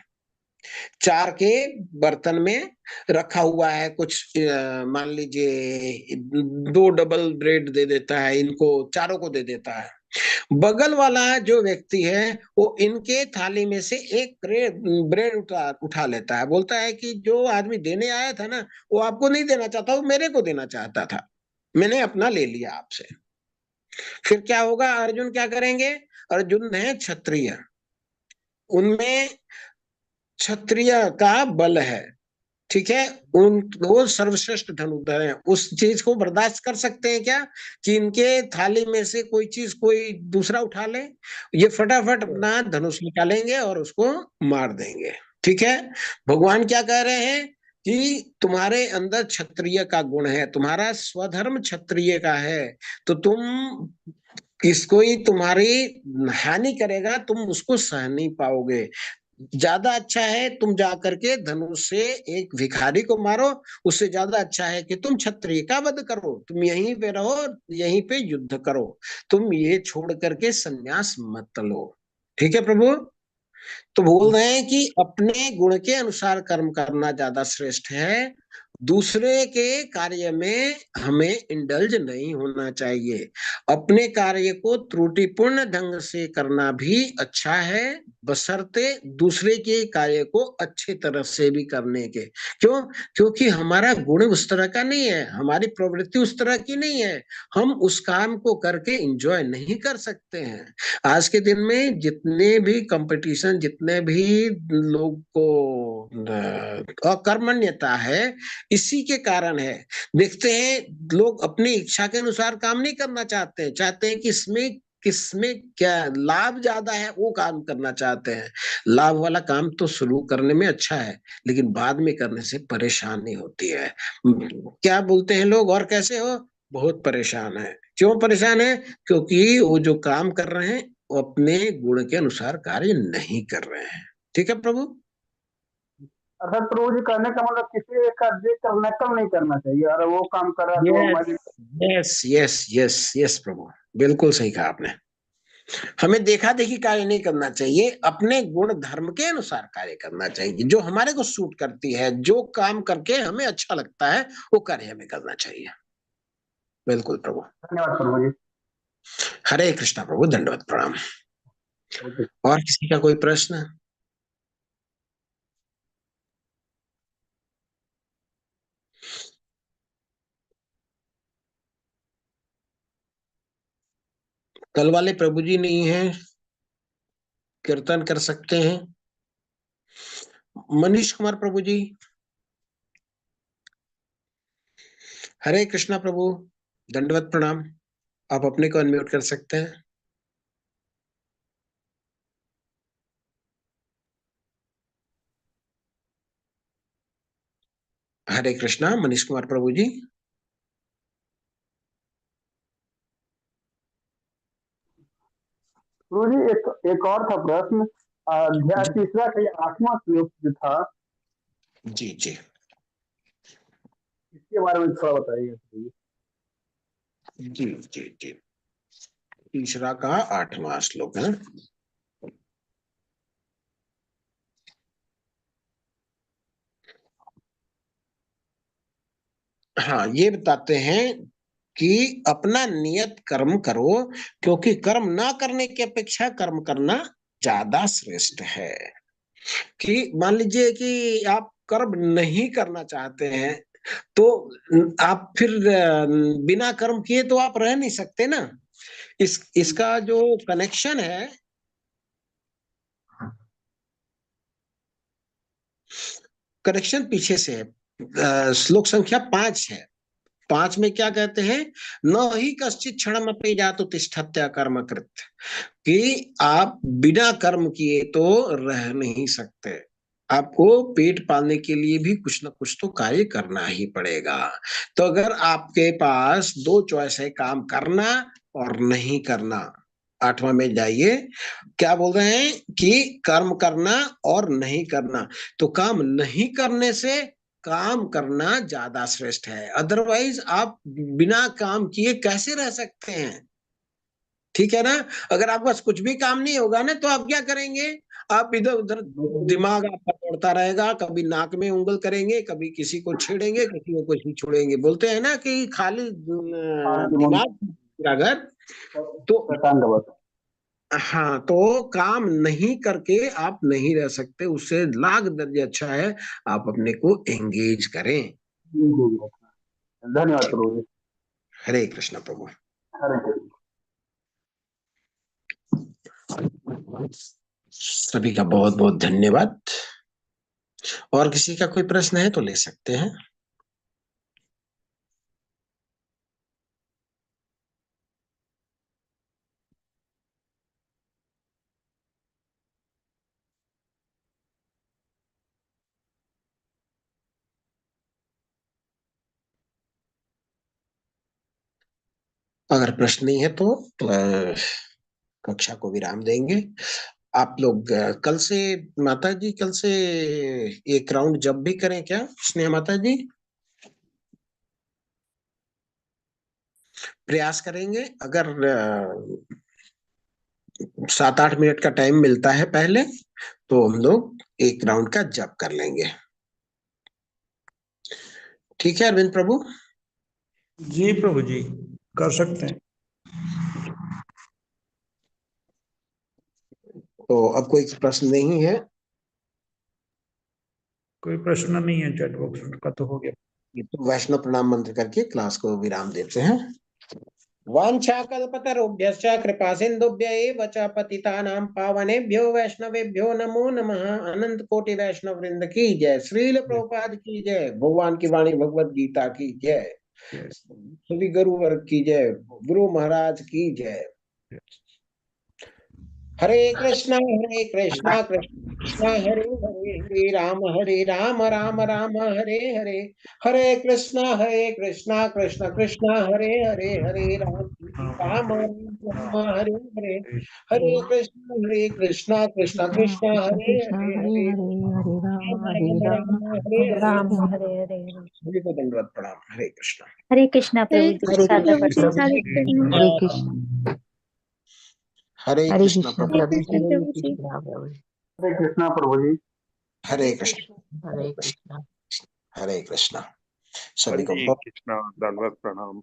4 के बर्तन में रखा हुआ है कुछ, मान लीजिए 2 डबल ब्रेड दे देता है इनको, चारों को दे देता है। बगल वाला जो व्यक्ति है वो इनके थाली में से एक ब्रेड ब्रेड उठा लेता है, बोलता है कि जो आदमी देने आया था ना वो आपको नहीं देना चाहता, वो मेरे को देना चाहता था, मैंने अपना ले लिया आपसे। फिर क्या होगा, अर्जुन क्या करेंगे? अर्जुन है क्षत्रिय, उनमें क्षत्रिय का बल है, ठीक है। उन वो सर्वश्रेष्ठ धनुर्धर हैं, उस चीज को बर्दाश्त कर सकते हैं क्या कि इनके थाली में से कोई चीज कोई दूसरा उठा ले? ये फटाफट अपना धनुष निकालेंगे और उसको मार देंगे, ठीक है। भगवान क्या कह रहे हैं कि तुम्हारे अंदर क्षत्रिय का गुण है, तुम्हारा स्वधर्म क्षत्रिय का है, तो तुम किसको ही तुम्हारी हानि करेगा तुम उसको सह नहीं पाओगे। ज्यादा अच्छा है तुम जा करके धनुष से एक भिखारी को मारो, उससे ज्यादा अच्छा है कि तुम क्षत्रिय का वध करो, तुम यहीं पे रहो, यहीं पे युद्ध करो, तुम ये छोड़ करके संन्यास मत लो, ठीक है प्रभु। तो बोल रहे हैं कि अपने गुण के अनुसार कर्म करना ज्यादा श्रेष्ठ है, दूसरे के कार्य में हमें इंडल्ज नहीं होना चाहिए। अपने कार्य को त्रुटिपूर्ण ढंग से करना भी अच्छा है, बशर्ते दूसरे के कार्य को अच्छी तरह से भी करने के। क्यों? क्योंकि हमारा गुण उस तरह का नहीं है, हमारी प्रवृत्ति उस तरह की नहीं है, हम उस काम को करके एंजॉय नहीं कर सकते हैं। आज के दिन में जितने भी कंपटीशन, जितने भी लोग को अकर्मण्यता है, इसी के कारण है। देखते हैं लोग अपनी इच्छा के अनुसार काम नहीं करना चाहते हैं, चाहते हैं कि इसमें किसमें क्या लाभ ज्यादा है वो काम करना चाहते हैं। लाभ वाला काम तो शुरू करने में अच्छा है, लेकिन बाद में करने से परेशानी होती है। क्या बोलते हैं लोग, और कैसे हो? बहुत परेशान है। क्यों परेशान है? क्योंकि वो जो काम कर रहे हैं वो अपने गुण के अनुसार कार्य नहीं कर रहे हैं, ठीक है प्रभु। अर्थात प्रभु जी कहने का मतलब किसी एक का देख कर नकल नहीं करना चाहिए, और वो काम कर रहा है तो यस हमारी। यस यस यस यस प्रभु, बिल्कुल सही कहा आपने। हमें देखा देखी कार्य नहीं करना चाहिए, अपने गुण धर्म के अनुसार कार्य करना चाहिए, जो हमारे को सूट करती है, जो काम करके हमें अच्छा लगता है वो कार्य हमें करना चाहिए। बिल्कुल प्रभु। धन्यवाद प्रभु जी। हरे कृष्णा प्रभु, दंडवत प्रणाम। और किसी का कोई प्रश्न? कल वाले प्रभु जी नहीं है, कीर्तन कर सकते हैं। मनीष कुमार प्रभु जी। हरे कृष्णा प्रभु, दंडवत प्रणाम। आप अपने को अनम्यूट कर सकते हैं। हरे कृष्णा मनीष कुमार प्रभु जी। प्रभु जी एक और था प्रश्न, अध्याय तीसरा का ये 8वां श्लोक जो था, जी जी इसके बारे में थोड़ा बताइए प्रभु जी। जी जी जी। तीसरा का 8वां श्लोक है। हाँ, ये बताते हैं कि अपना नियत कर्म करो, क्योंकि कर्म ना करने की अपेक्षा कर्म करना ज्यादा श्रेष्ठ है। कि मान लीजिए कि आप कर्म नहीं करना चाहते हैं, तो आप फिर बिना कर्म किए तो आप रह नहीं सकते ना। इसका जो कनेक्शन है, कनेक्शन पीछे से है। श्लोक संख्या 5 है। 5 में क्या कहते हैं? न ही कश्चित क्षणम अपि जातु तिष्ठत्या कर्म कृत, कि आप बिना कर्म किए तो रह नहीं सकते। आपको पेट पालने के लिए भी कुछ ना कुछ तो कार्य करना ही पड़ेगा। तो अगर आपके पास दो चॉइस है, काम करना और नहीं करना, 8वां में जाइए, क्या बोल रहे हैं कि कर्म करना और नहीं करना। तो काम नहीं करने से काम करना ज्यादा श्रेष्ठ है। अदरवाइज आप बिना काम किए कैसे रह सकते हैं? ठीक है ना। अगर आपके पास कुछ भी काम नहीं होगा ना, तो आप क्या करेंगे? आप इधर उधर दिमाग आपका दौड़ता रहेगा, कभी नाक में उंगल करेंगे, कभी किसी को छेड़ेंगे, किसी को कुछ छोड़ेंगे। बोलते हैं ना कि खाली दिमाग अगर तो, शैतान का वश। हाँ, तो काम नहीं करके आप नहीं रह सकते। उससे लाख दर्जे अच्छा है आप अपने को एंगेज करें। धन्यवाद प्रभु जी। हरे कृष्ण प्रभु। हरे कृष्ण। सभी का बहुत बहुत धन्यवाद। और किसी का कोई प्रश्न है तो ले सकते हैं। अगर प्रश्न नहीं है तो कक्षा को विराम देंगे। आप लोग कल से, माता जी कल से एक राउंड जब भी करें क्या स्नेहा माता जी? प्रयास करेंगे। अगर 7-8 मिनट का टाइम मिलता है पहले, तो हम लोग एक राउंड का जप कर लेंगे। ठीक है अरविंद प्रभु? जी प्रभु जी, कर सकते हैं। तो अब कोई प्रश्न नहीं है? कोई प्रश्न नहीं है, चैट बॉक्स का तो हो गया। तो वैष्णव प्रणाम मंत्र करके क्लास को विराम देते हैं। वाञ्छाकल्पतरुभ्यश्च कृपा सिन्धुभ्य एव च पतितानां पावनेभ्यो वैष्णवेभ्यो नमो नमः। अनंत कोटि वैष्णव वृंद की जय। श्रील प्रभुपाद की जय। भगवान की वाणी भगवत गीता की जय। सभी गुरु वर्ग की जय। गुरु महाराज की जय। हरे कृष्णा कृष्ण कृष्ण हरे हरे, हरे राम राम राम हरे हरे। हरे कृष्णा कृष्ण कृष्ण हरे हरे, हरे राम राम हरे हरे। हरे कृष्णा कृष्ण कृष्ण हरे कृष्ण हरे, हरे हरे हरे, हरे राम हरे राम राम, हरे हरे। राम हरे हरे। सभी को दंडवत प्रणाम। हरे कृष्ण। हरे कृष्णा प्रभु जी, हरे सादर कृष्ण प्रणाम। हरे कृष्ण हरे हरे कृष्ण कृष्ण प्रभु। प्रभु जी। प्रभु जी। हरे कृष्णा प्रभु जी। हरे कृष्ण। हरे कृष्ण। हरे कृष्ण। सभी हरे को बहुत कृष्णा, दंडवत प्रणाम।